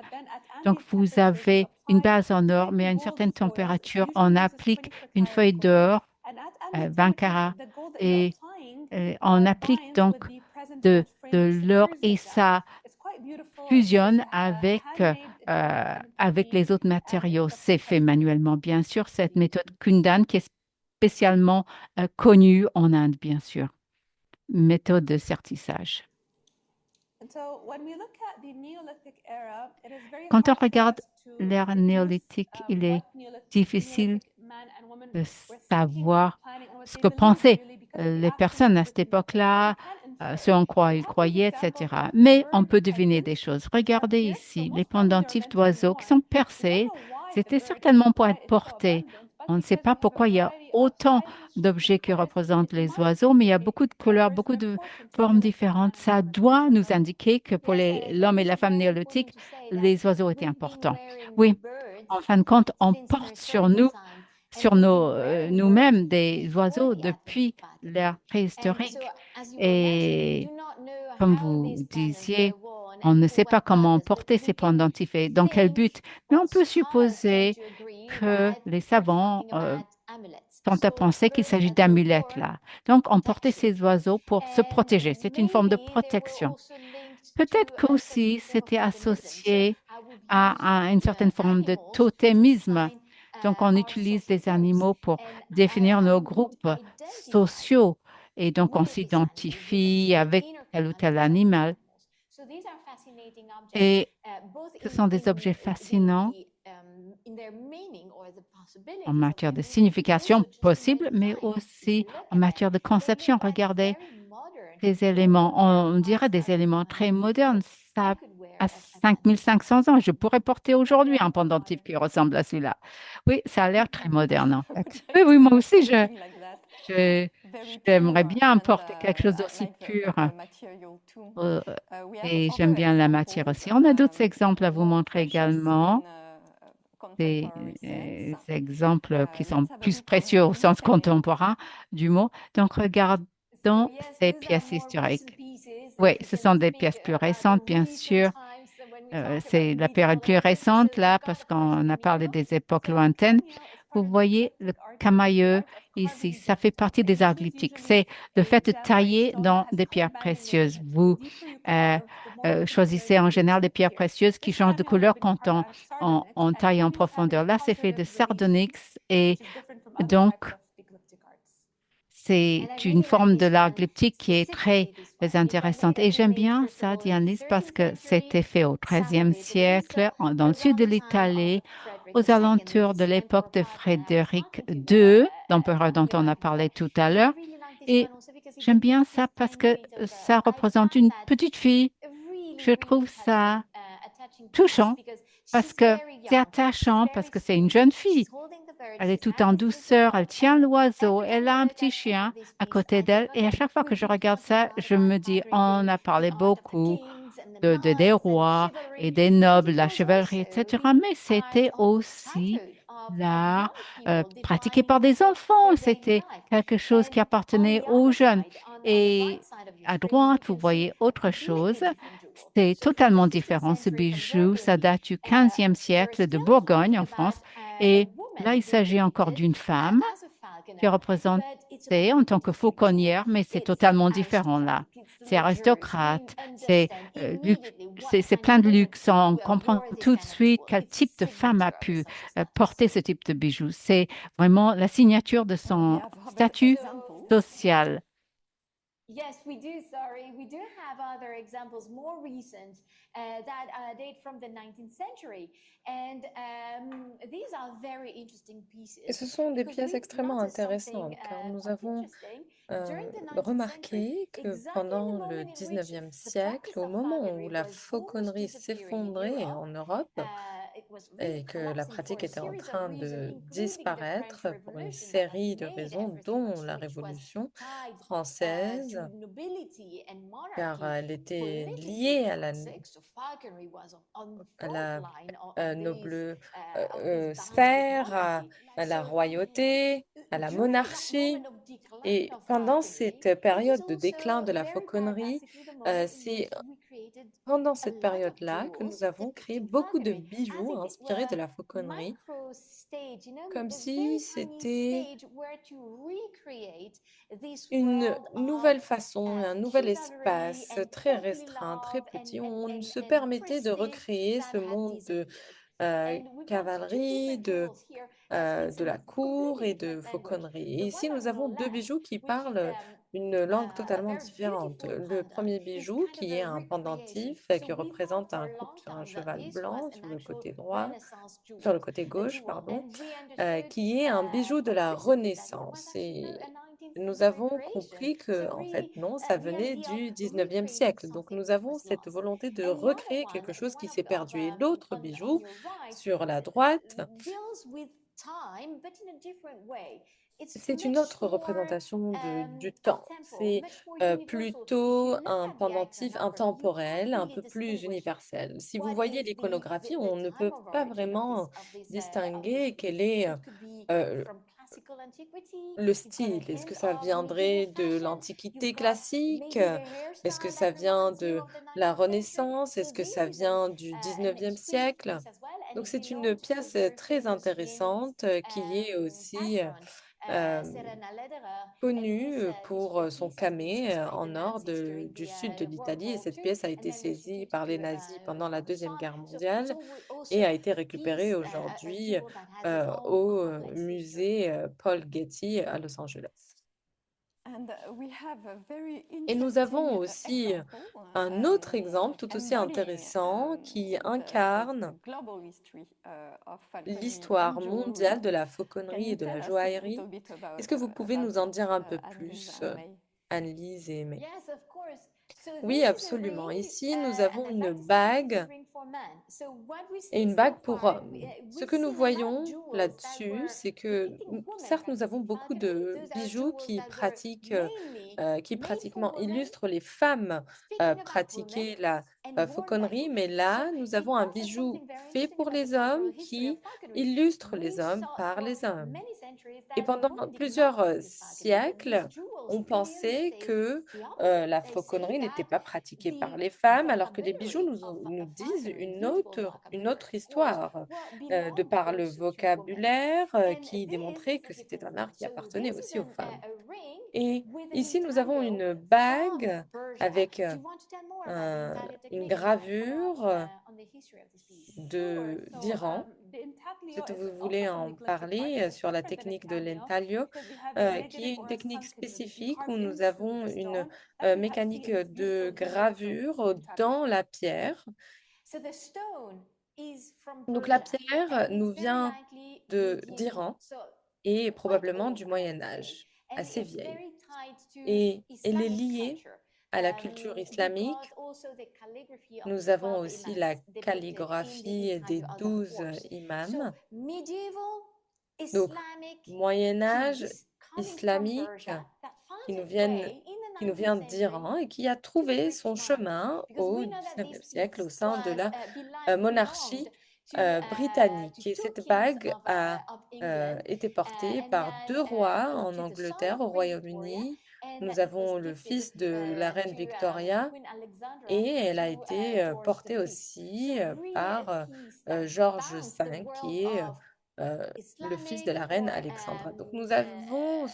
Donc, vous avez une base en or, mais à une certaine température, on applique une feuille d'or, 20 carats, et on applique donc de l'or et ça fusionne avec les autres matériaux. C'est fait manuellement, bien sûr. Cette méthode Kundan qui est spécialement connue en Inde, bien sûr. Méthode de sertissage. Quand on regarde l'ère néolithique, il est difficile de savoir ce que pensaient les personnes à cette époque-là, ce en quoi ils croyaient, etc. Mais on peut deviner des choses. Regardez ici, les pendentifs d'oiseaux qui sont percés, c'était certainement pour être portés. On ne sait pas pourquoi il y a autant d'objets qui représentent les oiseaux, mais il y a beaucoup de couleurs, beaucoup de formes différentes. Ça doit nous indiquer que pour l'homme et la femme néolithiques, les oiseaux étaient importants. Oui, en fin de compte, on porte sur nous-mêmes des oiseaux depuis l'ère préhistorique. Et comme vous disiez, on ne sait pas comment porter ces pendentifs et dans quel but, mais on peut supposer que les savants sont à penser qu'il s'agit d'amulettes là. Donc, on portait ces oiseaux pour se protéger. C'est une forme de protection. Peut-être qu'aussi c'était associé à une certaine forme de totémisme. Donc, on utilise des animaux pour définir nos groupes sociaux et donc on s'identifie avec tel ou tel animal. Et ce sont des objets fascinants en matière de signification possible, mais aussi en matière de conception. Regardez ces éléments, on dirait des éléments très modernes. Ça a 5500 ans. Je pourrais porter aujourd'hui un pendentif qui ressemble à celui-là. Oui, ça a l'air très moderne en fait. Oui, oui, moi aussi, j'aimerais bien porter quelque chose d'aussi pur. Et j'aime bien la matière aussi. On a d'autres exemples à vous montrer également. Des exemples qui sont plus précieux au sens contemporain du mot. Donc, regardons ces pièces historiques. Oui, ce sont des pièces plus récentes, bien sûr. C'est la période plus récente, là, parce qu'on a parlé des époques lointaines. Vous voyez le camailleux ici, ça fait partie des arts glyptiques. C'est le fait de tailler dans des pierres précieuses. Vous choisissez en général des pierres précieuses qui changent de couleur quand on taille en profondeur. Là, c'est fait de sardonyx et donc c'est une forme de l'art glyptique qui est très intéressante. Et j'aime bien ça, Diane-Lise, parce que c'était fait au XIIIe siècle, dans le sud de l'Italie, aux alentours de l'époque de Frédéric II, l'empereur dont on a parlé tout à l'heure. Et j'aime bien ça parce que ça représente une petite fille. Je trouve ça touchant parce que c'est attachant, parce que c'est une jeune fille. Elle est tout en douceur, elle tient l'oiseau, elle a un petit chien à côté d'elle. Et à chaque fois que je regarde ça, je me dis, on a parlé beaucoup des rois et des nobles, la chevalerie, etc. Mais c'était aussi l'art pratiqué par des enfants. C'était quelque chose qui appartenait aux jeunes. Et à droite, vous voyez autre chose. C'est totalement différent. Ce bijou, ça date du XVe siècle de Bourgogne en France. Et là, il s'agit encore d'une femme qui est représentée en tant que fauconnière, mais c'est totalement différent là. C'est aristocrate, c'est plein de luxe. On comprend tout de suite quel type de femme a pu porter ce type de bijoux. C'est vraiment la signature de son statut social. Yes, we do. Sorry, we do have other examples more recent that date from the 19th century, and these are very interesting Et pieces ce sont des because pièces we've extrêmement noticed something intéressantes car nous quite avons interesting. During the 19th century, remarqué que exactly the pendant le moment in which 19e the siècle, practice au of moment où falconry la was almost fauconnerie disappearing in s'effondrait Europe, en Europe it was really et que la collapsing for pratique a était en series of train reasons, de including the French disparaître pour une Revolution that has série de made raisons, everything dont much, la which was Révolution tied française, to nobility and car monarchy. elle était Politically liée toxic, so falconry was on à front la line of these battles with sphère, monarchy. à la So royauté, à la during that monarchie. moment of decline Et of pendant falconry, cette it is période de déclin de also la very fauconnerie, paradoxically the moment in c'est which we created pendant a cette lot of période-là que nous jewels avons créé depicting beaucoup de falconry as bijoux if it inspirés were de la fauconnerie, micro stage, comme a very si tiny c'était stage where to recreate this une world of nouvelle façon et un nouvel chivalry espace and très courtly restreint, très love petit, où on se and permettait de prestige recréer that ce had monde de disappeared. And we've got two cavalerie, different jewels here in de some la cour completely et de different language. fauconnerie. The Et one ici, nous on the avons deux left, bijoux qui which is parlent une langue a totalement very différente. beautiful Le pendant, premier is bijou, kind of qui est a un recreation. pendentif So qui we thought représente for un a couple long sur un time that cheval this was blanc an sur le actual côté droit, Renaissance sur le jewel, côté a gauche, jewel. pardon, And we understood qui est un bijou de quite la recently that it was Renaissance. actually Et a 19th nous century avons creation. compris que, So en fait, really, non, ça the venait idea of du 19e recreating siècle. Donc, something nous that avons was cette lost. volonté de And the other recréer quelque chose qui one s'est perdu. Et l'autre on bijou, your right, sur la droite, deals with time, but in a different way. It's c'est une much autre more représentation du up temps. tempo, C'est much more universal. If you plutôt look un at the pendentif iconography, you can't intemporel, un really peu plus distinguish universel. Si vous what voyez is l'iconographie, the on ne time peut of pas origin vraiment of this distinguer quel piece. est It could be euh, from classical antiquity. le You've got a style. Est-ce que hint ça of medieval viendrait de fashion. l'Antiquité You've got classique? maybe the Est-ce que hairstyle ça that vient reminds you de of the la 19th century. Renaissance? So Est-ce que this ça is vient du an 19e exquisite siècle? piece as well, and Donc, it c'est une belongs to a pièce very très famous Viennese intéressante qui est aussi patron, euh, Serena Lederer, and connu this pour son piece has been camée seized by the en or Nazis during du sud de the World l'Italie. Et War cette II, pièce a and été then saisie restituted par les nazis pendant la for Deuxième Versailles. Guerre So mondiale et also a été a récupérée piece, a aujourd'hui jewel that has its own au complex history. musée Paul Getty à Los Angeles. And we have a very Et nous avons interesting aussi example un autre exemple tout aussi embodying intéressant qui the incarne global history of falconry and l'histoire jewelry. mondiale de la Can fauconnerie you et de la tell us a joaillerie. little bit Est-ce que vous pouvez about nous en this, dire un peu Annelise plus, and May? Annelise et Aimée? Yes, of course. So Oui, this is a absolument. ring, Ici, nous and avons I'd une like to say that this is a bague ring for men. So what we et see une so bague pour far, hommes. Ce we've que nous seen a lot of voyons jewels that là-dessus, were c'est que, depicting women certes, nous avons practicing beaucoup falconry. de Those are bijoux jewels qui that were pratiquent, mainly qui made for pratiquement women, illustrent les femmes speaking about women, pratiquer la and worn by fauconnerie, mais women. So là, nous it avons un tells us bijou something very fait interesting pour about the les hommes cultural history of qui falconry. illustre les We hommes thought par les for hommes. many centuries Et that pendant women did not plusieurs practice falconry, but these siècles, jewels on really pensait elucidates que the opposite. la They say fauconnerie n'était that pas pratiquée par the les femmes, alors que les bijoux vocabulary nous of disent falconry, beautiful une vocabulary, autre of course, histoire, well, de belonged par le also to women. vocabulaire And qui this démontrait is a que c'était different un ring. art qui So appartenait this is aussi aux femmes. a ring Et with an ici, nous avons intaglio une from bague Persia. avec Do you want to tell more about the intaglio une technique, and then I follow up gravure on the history of this piece? Sure. So d'Iran. the intaglio Si is vous also voulez from the en ecliptic art. parler It is sur la different than technique de intaglio l'entaglio, because we have a qui est negative une or a technique sun cube that we spécifique carve où nous into avons the une stone that we see mécanique in this de beautiful universal gravure intaglio. dans la pierre. So the stone is from Donc la Persia, pierre and it's nous very vient likely medieval, d'Iran so et quite probablement du old, I Moyen would say, Âge, and assez it's vieille. very tied to Et elle est Islamic liée culture. à la culture We've got islamique. also the calligraphy of the Nous avons 12 aussi la imams depicted in the calligraphie des intaglio, of 12 course. So imams. medieval Donc, Islamic Moyen Âge piece coming from islamique Persia that qui found nous its vient, way in the qui nous 19th vient century d'Iran et qui a to the trouvé son British monarchy, chemin because au we know that this 19e siècle piece au sein de was la belonged monarchie to britannique. Et two cette kings bague a of England, été portée and par then deux rois en to the son Angleterre, of au Queen Victoria, Royaume-Uni. and Nous it was avons le gifted fils de la reine to Victoria Queen Alexandra et elle a to été George portée V. So aussi really a par piece that Georges bounds the V, world qui est of le fils de Islamic la reine or Alexandra. Donc nous avons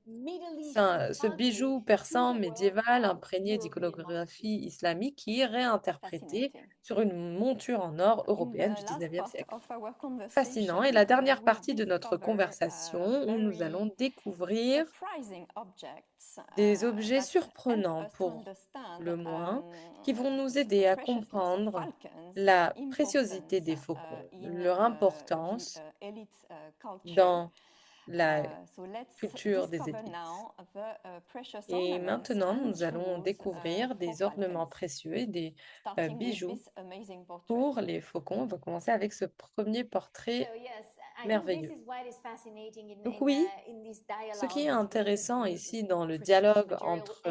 Middle Eastern ce falconry bijou to persan the world médiéval of imprégné European monarchy. d'iconographie islamique qui est réinterprété Fascinating. sur une monture en or In européenne du the last 19e part siècle. of our Fascinant. Et conversation, la dernière we'll partie de notre discover conversation, où nous allons very découvrir surprising objects des objets that help surprenants, us to pour understand le moins, qui vont nous the aider à preciousness of comprendre falcons, la their préciosité importance des faucons, in leur the importance elite culture. dans la So let's culture des discover élites. now the precious Et ornaments maintenant, and nous allons jewels découvrir for des ornements falcons. précieux et des Starting with bijoux this amazing portrait. pour les faucons. On va commencer avec ce premier portrait So yes, I think this merveilleux. is what is fascinating Donc oui, in this ce qui est dialogue intéressant between ici dans le precious dialogue material entre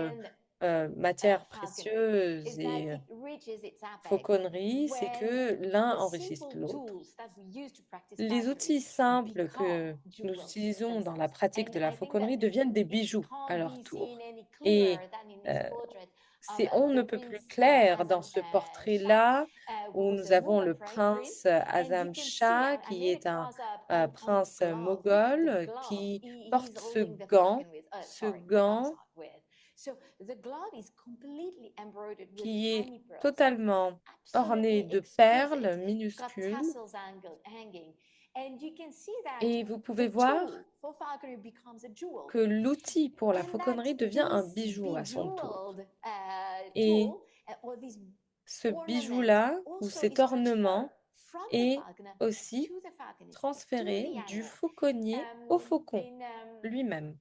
and matières falconry précieuses is that et it reaches its apex fauconnerie, c'est when que l'un the enrichisse simple l'autre. tools that we use to practice Les falconry outils simples que become nous jewels utilisons dans la themselves. pratique And de la I think that fauconnerie deviennent des it bijoux à can't leur be tour. seen any Et clearer than in this euh, portrait of c'est on ne the peut plus Prince clair dans Azam ce Shah, portrait-là who où was nous a avons le Mughal prince. prince And you Azam can see, Shah, I qui made a est un close-up on his prince glove. Look at the moghol glove qui he's porte ce holding the gant, falcon with. ce Sorry, the gant consort with. So the glove is completely embroidered with qui est tiny pearls. totalement orné Absolutely de exquisite. perles Got minuscules. tassels hanging. And you can see that Et vous pouvez the voir tool for falconry becomes a jewel. que l'outil pour la And that fauconnerie devient un this bijou à son tour. bejeweled Et tool or this ce ornament bijou-là, ou also cet is transferred ornement, from the est falconer aussi to the falconess, to transféré the du animal. fauconnier au faucon In lui-même.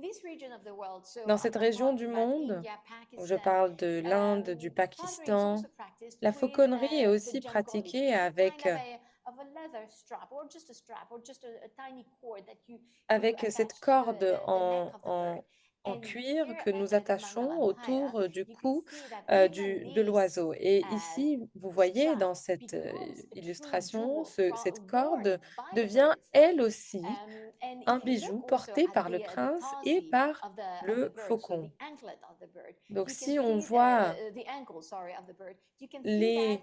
this region of the world, so Dans cette I'm région talking du about monde, India, où je Pakistan, parle de l'Inde, du falconry is Pakistan, also practiced la with fauconnerie est the aussi jam cordage. pratiquée It's a avec, kind of a leather strap or just a strap or just a tiny cord that you avec cette attach to corde the neck of the bird. en And cuir here que nous at the attachons Mangala Empire, autour du you can cou see that even de this l'oiseau. Et ici, vous voyez strap dans cette becomes a true illustration, jewel cette worn corde by the devient bird itself. elle aussi And un if you bijou look also porté at par le the prince et tarsi par of le the bird, so faucon. the anklet of the bird, Donc you can si on see voit the ankle, sorry, of the bird, you can see that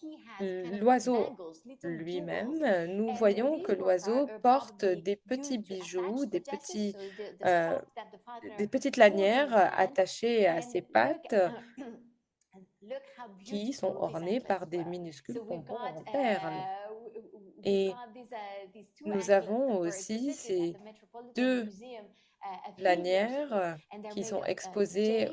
he has kind of l'oiseau bangles, little lui-même, jewels, nous and voyons que these were l'oiseau porte probably des petits used to bijoux, attach the jesses, so the euh, strap that the falconer des petites holds in lanières his hand. attachées à And ses look, pattes look how qui sont beautiful these ornées par anklets des were. minuscules So we've pompons got en perles. we've Et got these two nous anklets avons that were aussi exhibited at ces the Metropolitan deux Museum a few years ago, lanières and they're qui made sont of exposées jade,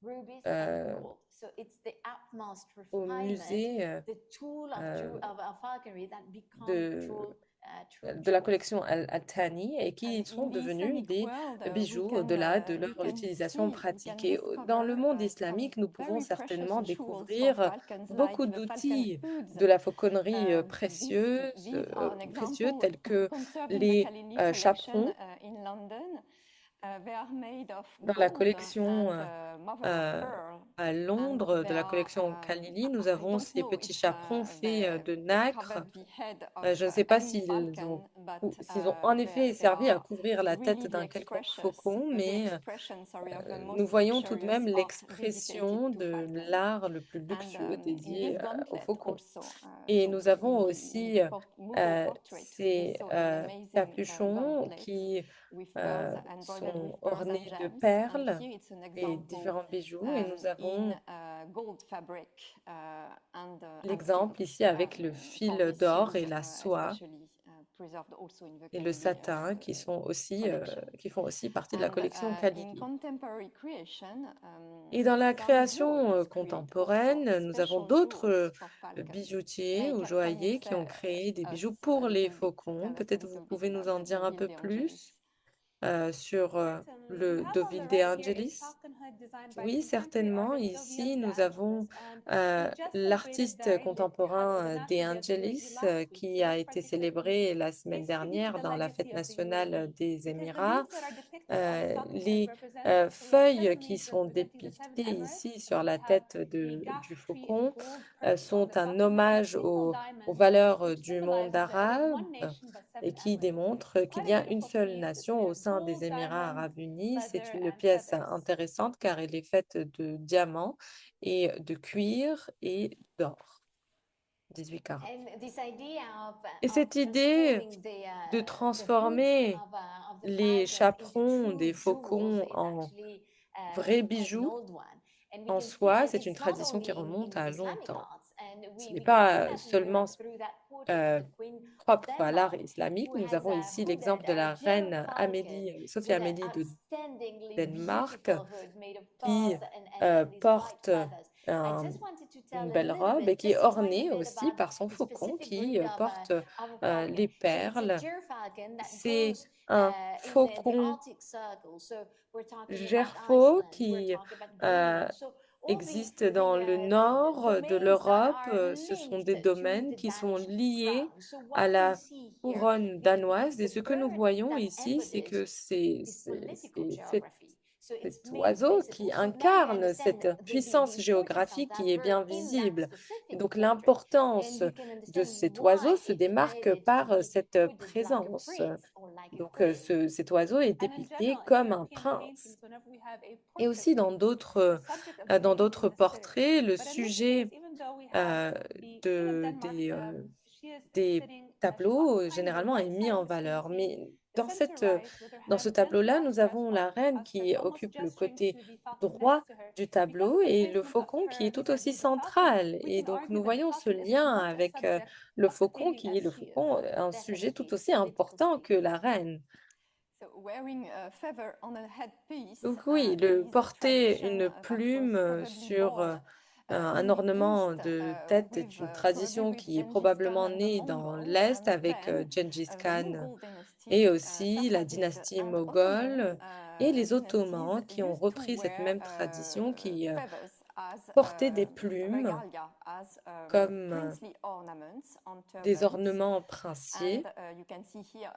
rubies, and euh, gold. So it's the utmost au refinement, musée the tool of falconry that become de, true de la jewels. collection Al-Thani et qui sont In the devenus Islamic des world, bijoux you au-delà de can leur utilisation see, we can pratique. Et dans le discover monde some islamique, nous pouvons very precious certainement jewels for découvrir falcons, beaucoup like the falcon d'outils hoods. de la fauconnerie These are an précieux example tels que conserved in the les Khalili collection chaperons in London. They are made of dans la gold collection and mother of euh, pearl. à Londres de la collection Khalili. Nous avons don't ces know petits if chaperons faits de they nacre. covered the head of Je ne sais pas any falcon, but s'ils ont en effet they servi à are couvrir la tête really d'un quelconque faucon, mais of the nous most voyons tout de luxurious même art l'expression dedicated to de falcons. l'art le plus And luxueux in dédié this au gauntlet faucon. also, Et so nous avons in aussi the Mughal portrait, we ces saw an amazing capuchons gauntlet qui with pearls embroidered sont with pearls and ornés de gems. And perles here it's an et example différents bijoux. Et nous avons in gold fabric and l'exemple ici avec le fil d'or et la soie preserved also in the et le Khalili, satin qui sont aussi, collection. qui font aussi partie de la And collection in Khalili. contemporary creation, Et dans la some création jewelers create contemporaine, also nous avons special d'autres jewels for falcons. bijoutiers ou Like, can you joailliers qui say ont créé des us bijoux a pour les little bit, faucons. tell us a Peut-être vous little bit pouvez nous about en the dire un Deauville peu de plus Angelis? sur Certainly. le You have on the Deauville de right here a Angelis. falcon hood designed by Oui, contemporary certainement. artist Ici, Sylvia nous De avons Angelis, and they just celebrated l'artiste the contemporain De National Day of the Virgin Angelis last week. qui So a this été particular piece célébré la semaine pays tribute to dernière the dans la fête legacy of the nationale UAE des because the Émirats. leaves that are depicted on the falcon hood Les represent feuilles seven qui leaves sont representing the seven dépictées ici Emirates. sur We la have tête a du gaff tree faucon gold perched on sont the un falcon hood and a hommage single aux diamond valeurs which du monde symbolizes that it is arabe one nation but et seven qui Emirates. démontre It's qu'il quite y a a une beautiful seule piece. It's nation made au of sein des gold, Émirats diamonds, arabes unis. C'est leather, une and pièce feathers. intéressante car elle est faite de diamants et de cuir et d'or, 18 carats. And this idea Et of cette idée transforming de the transformer of the les falcons into chaperons true des jewels faucons is en actually vrais quite an bijoux old one. And we en can see soi, that c'est une it's not tradition qui only remonte in à Islamic longtemps. arts, and Ce we n'est we can see pas that here seulement through that portrait of euh, the Queen of propre à l'art Denmark, islamique. who Nous has avons ici l'exemple hooded de la Gerard reine Falcon Amélie, Sophie with an Amélie de outstandingly Danemark, beautiful hood made of qui gauze and these white porte feathers. I un- just wanted to tell une a belle little robe et bit, qui est just a tiny ornée bit aussi about par son the faucon specific qui breed porte of a falcon. les So it's a perles. gerfalcon that C'est grows un in the faucon Arctic Circle. So we're talking about gerfaut Iceland, we're qui talking about euh, Greenland. So all existe dans le the nord de domains that l'Europe. are Ce sont linked des to domaines the qui sont Danish liés crown. So what à we la see here couronne is danoise. Et the ce que nous bird voyons that ici, c'est embodies que this political cet geography. So it's cet made oiseau qui visible. So now you incarne understand cette the puissance importance of géographique that qui est bird bien in that visible. Et specific donc portrait. l'importance And you can de understand cet why oiseau se it's démarque made to par be cette hooded like a présence. prince or like a Donc queen. cet oiseau est And in dépicté general, in comme un European prince. paintings, whenever we have a Et portrait aussi painting, the subject of the dans painting d'autres is the sitter. portraits, le But in this sujet case, even though we have the Queen of Denmark, she is des sitting, she's tableaux occupying the généralement est right mis side en of the screen. valeur. So Mais the dans center right, with her dans ce hand gently tableau-là, nous avons la reine outstretched, qui almost occupe le gesturing côté to the falcon droit next to her. du Because of tableau the et le placement of faucon qui est her tout aussi beside the falcon, central. we Et can donc argue nous that the voyons ce falcon is lien as much a avec subject le of the faucon painting qui est as le she is. faucon, un sujet Definitely, tout aussi politically important que speaking. la reine. So wearing a feather on a headpiece Donc oui, le is a porter tradition une that was plume probably sur born un in the ornement East de tête with est une probably tradition with qui est Gengis Khan probablement and the née dans Mongols, l'Est and avec then Gengis the Khan Mughal dynasty, et aussi la Safavid dynastie and moghole Ottoman et les dynasties Ottomans qui ont used to repris cette wear même tradition qui feathers as portaient des plumes regalia, as comme princely ornaments on des turbans. ornements princiers. And you can see here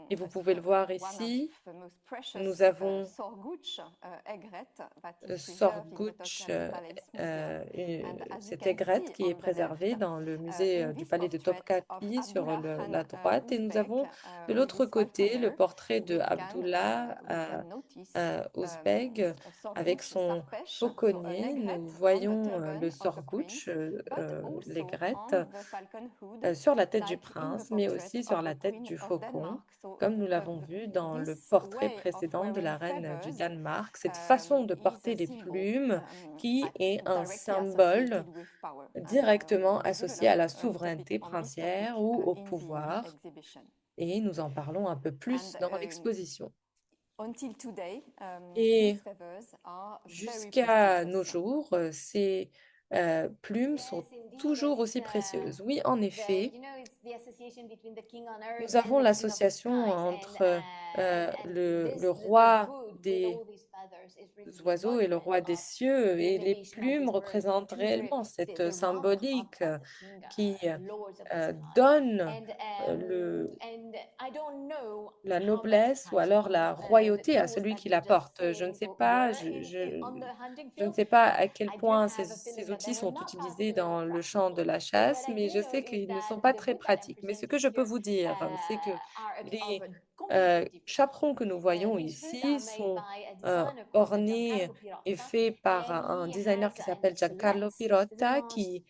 Et vous pouvez le voir one ici, of the most precious nous avons Sorguç egret that is preserved in the Sorguç, Topkapi Palace Museum. And as you cette can aigrette see qui est on the préservée left, dans le musée in du this palais de portrait of Topkapi sur Abdullah la Khan droite. Et nous avons Uzbek, de with l'autre his côté le falconer, portrait de we Abdullah can notice Ouzbeg avec Sorguç son Sarpeş, so fauconnier. l'aigrette Nous on the voyons turban le of the Sorguç, prince, but also l'aigrette, on the falcon hood, sur la tête du like in the prince, mais portrait aussi sur of la the tête Queen du of faucon, Denmark. So comme nous l'avons vu dans le this portrait way of précédent de la wearing reine du feathers Danemark, cette façon de is porter a les symbol plumes qui est un directly symbole associated with power. And directement we associé à la develop a little bit souveraineté on this topic princière ou au in the pouvoir. exhibition. Et nous en parlons un peu plus And dans l'exposition. until today, Et these feathers are very jusqu'à nos prestigious. jours, ces plumes sont Yes, indeed, toujours and aussi it's précieuses. Oui, en effet, it's the association between the king on earth nous and avons the king of the l'association skies, entre and le the roi hood with des all these feathers is really the oiseaux et le embodiment roi des of cieux, the et les elevation of plumes this bird représentent to réellement cette the rank symbolique of the king, qui lords of the sky. donne And and I don't know la how much noblesse ou alors la tangible royauté the à tools celui that qui you la just porte. Je ne saying sais pas, were on the hunting je ne field. sais pas à quel I do point have a ces feeling that they outils were sont not utilisés particularly dans le champ de practical. la But chasse, what I mais do je know sais is qu'ils ne sont that pas the très hood that I'm pratiques. Mais ce presenting que je peux here vous dire, c'est que are of les a completely different chaperons que nous voyons These hoods ici are made sont by a designer called ornés Giancarlo et Pirotta, faits par and un he designer has qui and s'appelle he Giancarlo selects the Pirotta, most qui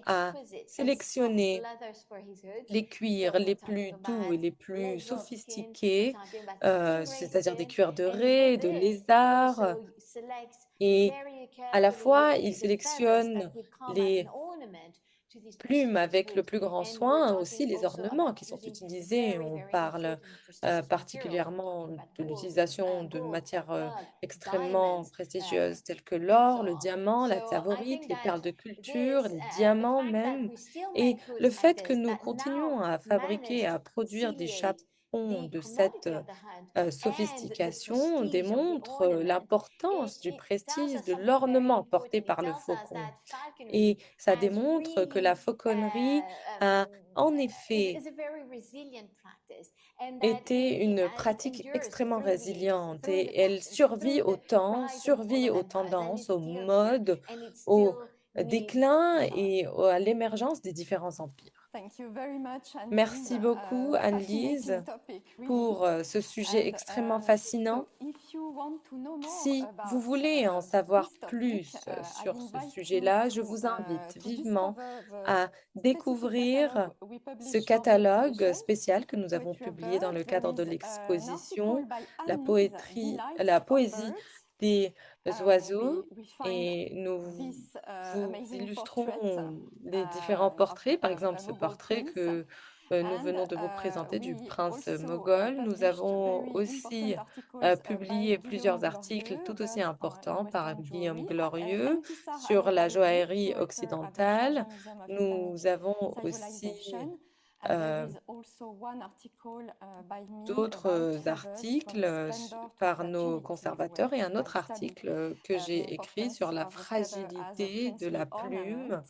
a exquisite and soft sélectionné leathers for his hoods. les cuirs So les we're plus talking doux et about les plus leghorn skin, we're sophistiqués, talking about stingray c'est-à-dire des skin, cuirs de and raie, with de this he lézard, also selects et very à la carefully fois il the feathers sélectionne that would come as les an ornament to this plumes prestigious avec le hood. plus grand And we're soin, aussi talking les also ornements about qui sont using utilisés. very, On very parle important and prestigious materials. We're particulièrement talking about de wool, l'utilisation de gold, matières pearl, extrêmement diamonds, prestigieuses telles que and l'or, so le on. diamant, la So I tsavorite, think les that perles de culture, this, les the diamants fact that même. we still Et make hoods le like fait que this, nous that now continuons à fabriquer manage et à to produire des conciliate chaperons the de cette commodity of the hunt and the sophistication prestige of the démontre ornament, l'importance du it tells prestige us de something very l'ornement porté important. It par le tells us faucon. that falconry Et ça has démontre que la really fauconnerie a en effet is a very resilient practice, and that été une it pratique endures extrêmement through the ages, résiliente through the et elle customs, through survit au the temps, rising and fall survit of aux empires, and tendances, it's aux still here, modes, and it au still needs déclin love. et à l'émergence des différents empires. Thank you very much, Annelise. Merci beaucoup, Anne-Lise, Fascinating topic, really. pour ce sujet And, extrêmement fascinant. so if you want to know more Si vous about, voulez en savoir this topic, plus I sur ce invite you sujet-là, je to, vous invite to vivement discover the à specific découvrir catalog we ce publish for the catalogue exhibition. spécial que nous avons Poetry of publié dans le Birds. There cadre de is an l'exposition, article by la Annelise, la Delights of poésie Birds, des oiseaux we find et nous this vous amazing portrait illustrons les différents of portraits. Par exemple, a ce Mughal portrait prince. que nous venons de vous présenter du We prince also moghol. Nous published avons very aussi important articles publié by Guillaume plusieurs articles Glorieux tout aussi in importants par Western Guillaume Jewelry, Glorieux Entisar sur la Al-Ghalibi, joaillerie curator at the occidentale. Sharjah Museum of Nous Islamic avons aussi Civilization. There is also one article by me about d'autres feathers from articles splendor to par nos fragility, conservateurs et un where autre I studied article que j'ai the écrit importance sur la of a feather as a fragilité de la princely ornament. plume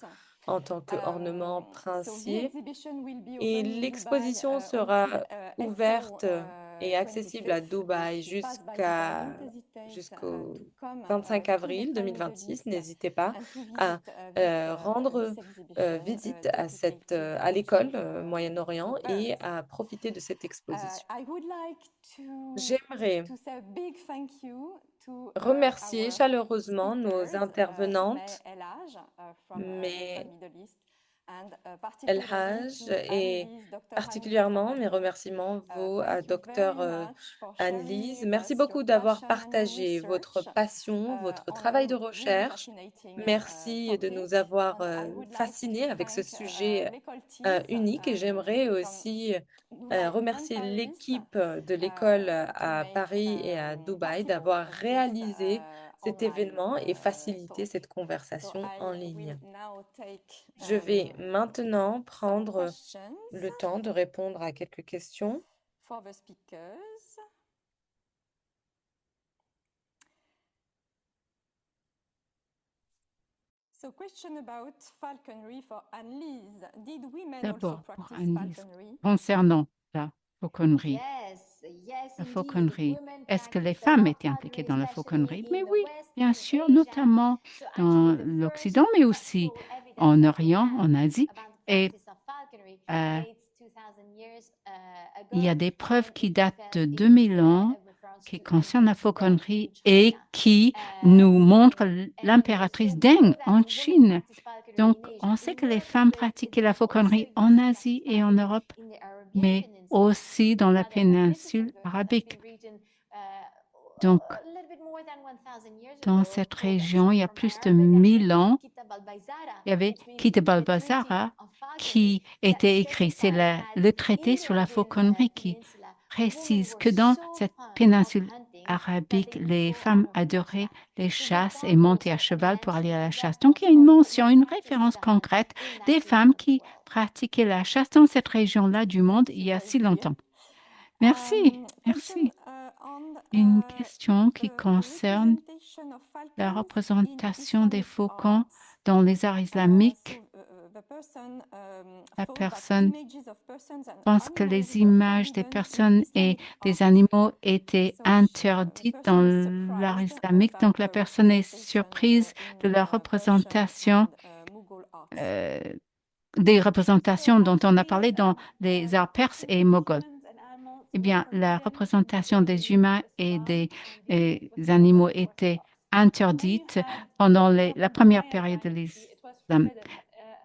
en tant qu'ornement So the princier. exhibition will be Et open in Dubai l'exposition until sera April ouverte et accessible à 25th. Dubaï If you pass by Dubai, don't hesitate jusqu'au to come 25 to avril behind the 2026. disc N'hésitez pas and to à visit rendre this exhibition visite à dedicated l'école to Moyen-Orient et birds. à profiter de cette exposition. I would like J'aimerais to say a big thank you to remercier our chaleureusement nos speakers, intervenantes, May El-Haj from mais Local Middle East, and El particularly Haj, to et Annelise, Dr. particulièrement Annelise mes Trapp. remerciements vont à Thank you Dr very much for Anne-Lise. sharing with Merci us your beaucoup d'avoir passion and your partagé votre research passion, votre on travail a de really recherche. fascinating Merci de topic. nous avoir And I would like fascinés to avec ce thank sujet l'école TIF unique et j'aimerais from aussi Dubai and remercier Paris l'équipe de l'école to à make Paris et à Dubaï possible d'avoir this réalisé cet online événement et facilité talk. cette So conversation en I ligne. will now take Je vais maintenant some prendre questions le temps de répondre à quelques questions. for the speakers. So question about falconry for Annelise. Did women also D'abord, pour practice Annelise, falconry? concernant la fauconnerie, la Indeed. fauconnerie, Women est-ce que les practice a femmes lot étaient impliquées falconry, dans la especially fauconnerie? Mais in the oui, West, bien in sûr, Asia. notamment So dans actually, the l'Occident, first mais aussi factual evidence en that we Orient, have en Asie. about the Et practice of falconry dates 2000 years il y a ago, des preuves and qui it datent de refers 2000 ans in reference qui to concernent la Empress Deng in fauconnerie et China. qui nous montrent And l'impératrice so we Deng know that en women Chine. practice falconry Donc, in Asia. on In sait que les Europe, femmes but pratiquaient they la also fauconnerie used en to practice Asie et en falconry Europe, in the Arabian mais Peninsula. aussi dans la Now, the magnificent péninsule birds have arabique. been written, Donc, a little bit more than 1000 years dans ago, cette told us région, il y a from plus de Arabic, 1000 actually, ans, Kitab al-Baysara, il y avait which means Kitab the al-Bazara Treaty of Falconry, qui that était écrit. C'est specifies that le in traité the sur la Arabian fauconnerie qui Peninsula, women précise were que dans so cette fond of péninsule hunting that arabique, they would les go femmes out of adoraient horseback. les So the chasses et Bible monter à also cheval pour aller à la mentions chasse. that Donc, il y a une of mention, women une practicing référence the hunt concrète in that des region femmes of the qui world. pratiquaient la chasse dans cette région-là du monde il y a Very si clear. longtemps. Merci, Question merci. on Une question qui the concerne representation of la falcons in représentation des Islamic faucons arts. dans les arts islamiques. The person La thought that personne images of persons and pense que animals les were images des forbidden in personnes et Islamic des art. animaux étaient So the interdites dans person is l'art surprised islamique. that Donc la the personne est representation surprise de la in Persian représentation, and Mughal arts. des représentations dont on a parlé Actually, dans les arts perses et representation of moghols. humans and animals Eh were bien, la forbidden représentation des during humains et Islam des and during animaux Western était Orthodox. When you interdite had pendant the la première Umayyad période de dynasty, it was l'islam. forbidden.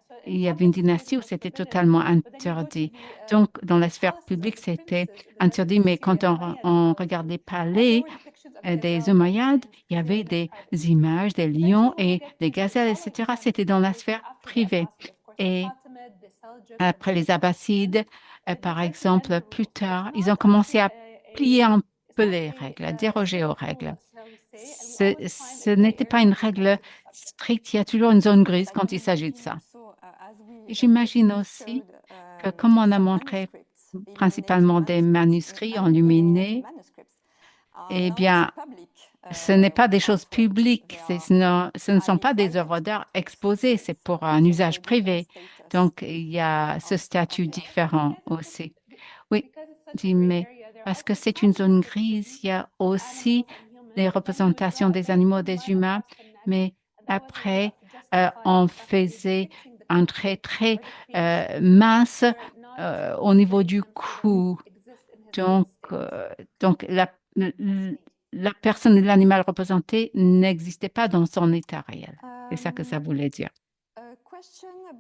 So in Il y avait une public space, dynastie it où was c'était forbidden. totalement But then you go to interdit. the Donc, dans la sphère palaces of publique, the c'était princes, the interdit, mais Najassi quand and on, Umayyad on palaces, regarde les there palais were depictions of des gazelles, Umayyads, lions, il y avait in the des private space. images des Eventually, lions when we et get des to the gazelles, following etc. Islamic C'était dans la civilization sphère after the privée. Abbasid, of course, the Et Fatimids, the Seljuk, and après the les Ottomans, Abbassides, it par was at the end exemple, the plus rules. So it's tard, ils not ont commencé actually à plier un peu it's not les règles, à a déroger aux strict rule, règles. shall we say, and we always find Ce a gray n'était pas une area when it comes règle to this subject. stricte, il y a toujours une zone Yes, grise I quand can il s'agit de imagine ça. also, as we Et j'imagine briefly aussi showed, que, comme on a some montré manuscripts, principalement des manuscrits unilluminated enluminés, manuscripts are eh not bien, public ce n'est pas des choses artworks. publiques, They are ce ne sont highly pas des private œuvres d'art artworks. exposées, So c'est it's pour also un a usage different privé. status Donc, il y a ce of statut the art. différent Because it's aussi. such, Oui, because it's such a dis, gray mais area, there are parce que also c'est une some zone grise, depictions il y a of aussi animals and humans, des but then we représentations des made animaux, some des minor humains, cuts and mais and that was a way après, of justifying on the fact that we're faisait depicting the un creature trait très or the creation, mince but we're not au niveau letting du him sort of cou. exist in his Donc, full state. donc la personne et l'animal représenté n'existait pas dans son état réel. C'est ça que ça voulait dire.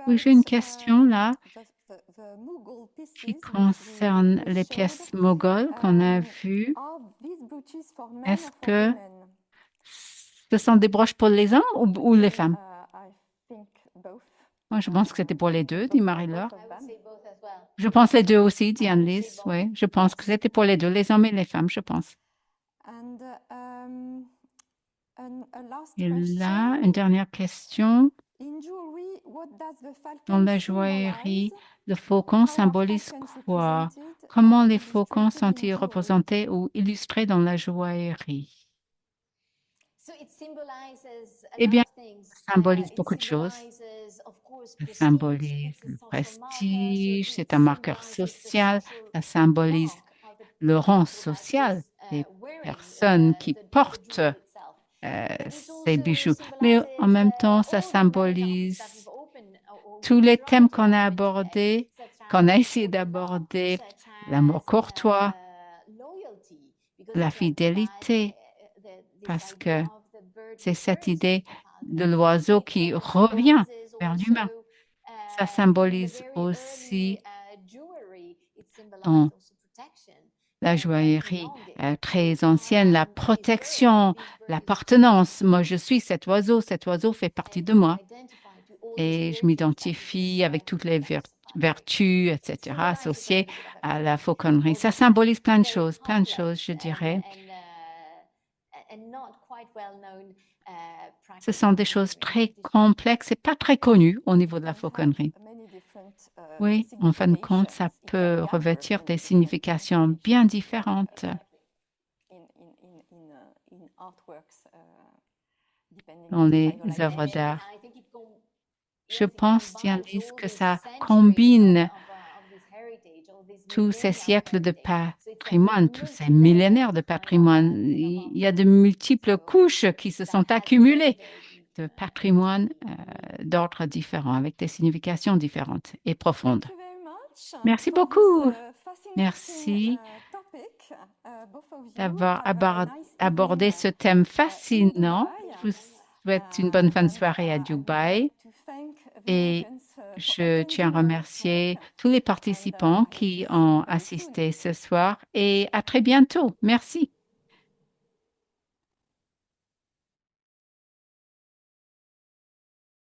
Oui, j'ai une question là qui concerne les pièces moghols qu'on a vues. Est-ce que Ce sont des broches pour les hommes ou les femmes? I think both. Moi, je pense que c'était pour les deux, dit Marie-Laure. I would say both as well. Je pense les deux aussi, dit I would say Annelise. both. Oui, je pense que c'était pour les deux, les hommes et les femmes, je pense. And a last Et question. là, une dernière question. In jewelry, what does the Dans falcon la joaillerie, symbolize? le faucon How are symbolise falcons quoi? represented Comment or les faucons illustrated in sont-ils jewelry? représentés ou illustrés dans la joaillerie? So it symbolizes a Eh lot bien, of things. ça symbolise It beaucoup de choses. symbolizes, of course, Ça prestige. symbolise It's a le social marker. prestige, So c'est it un marqueur symbolizes the social, social ça symbolise mark of the le rang people that social is, des wearing, personnes qui the portent jewelry itself. But it ces also bijoux. Mais en symbolizes, même temps, ça all the many topics that symbolise we've opened or tous we les tried thèmes to qu'on a open today, abordés, such qu'on a as essayé love, d'aborder, such l'amour as, courtois, loyalty, because la it's like the fidélité, this parce idea que of the bird c'est cette returns idée to de falcon. l'oiseau It qui revient vers l'humain. Ça in the symbolise very aussi early jewelry, it dans symbolized also protection. la And joaillerie belonging. très ancienne, la This protection, bird is l'appartenance. Moi, je suis cet oiseau fait partie de moi. identified to all these Et je virtues that we m'identifie just avec toutes les discussed. vertus, It etc., symbolizes a associées little bit of à everything. la fauconnerie. Ça Also symbolise plein de very choses, je complex dirais. and not quite well known, Ce practice sont of des choses jewelry. très complexes et pas très connues au niveau de la Can have fauconnerie. many different, Oui, en fin de compte, ça significations. It can peut gather revêtir many des different significations bien différentes. in artworks, depending Dans on the les style. œuvres And d'art. I think Je it pense, combines Dianis, all que these ça centuries combine of this heritage, all these tous ces millennia of siècles de heritage. So it's a patrimoine, tous ces multi-layered millénaires de kind patrimoine. of Il y a de artworks. multiples So couches qui se that sont has very, accumulées very deep, de patrimoine meaning. d'ordre différents, avec des significations différentes et profondes. Thank you very much Merci for beaucoup. this, fascinating, Merci topic, both of you. d'avoir Have a nice abordé evening, ce thème in fascinant. Dubai. Je vous souhaite une bonne fin de soirée à I would Dubaï like to thank the et audience, for je tiens à attending our remercier talk. tous les participants I hope to qui see you ont very soon. assisté ce soir et à très bientôt. Merci.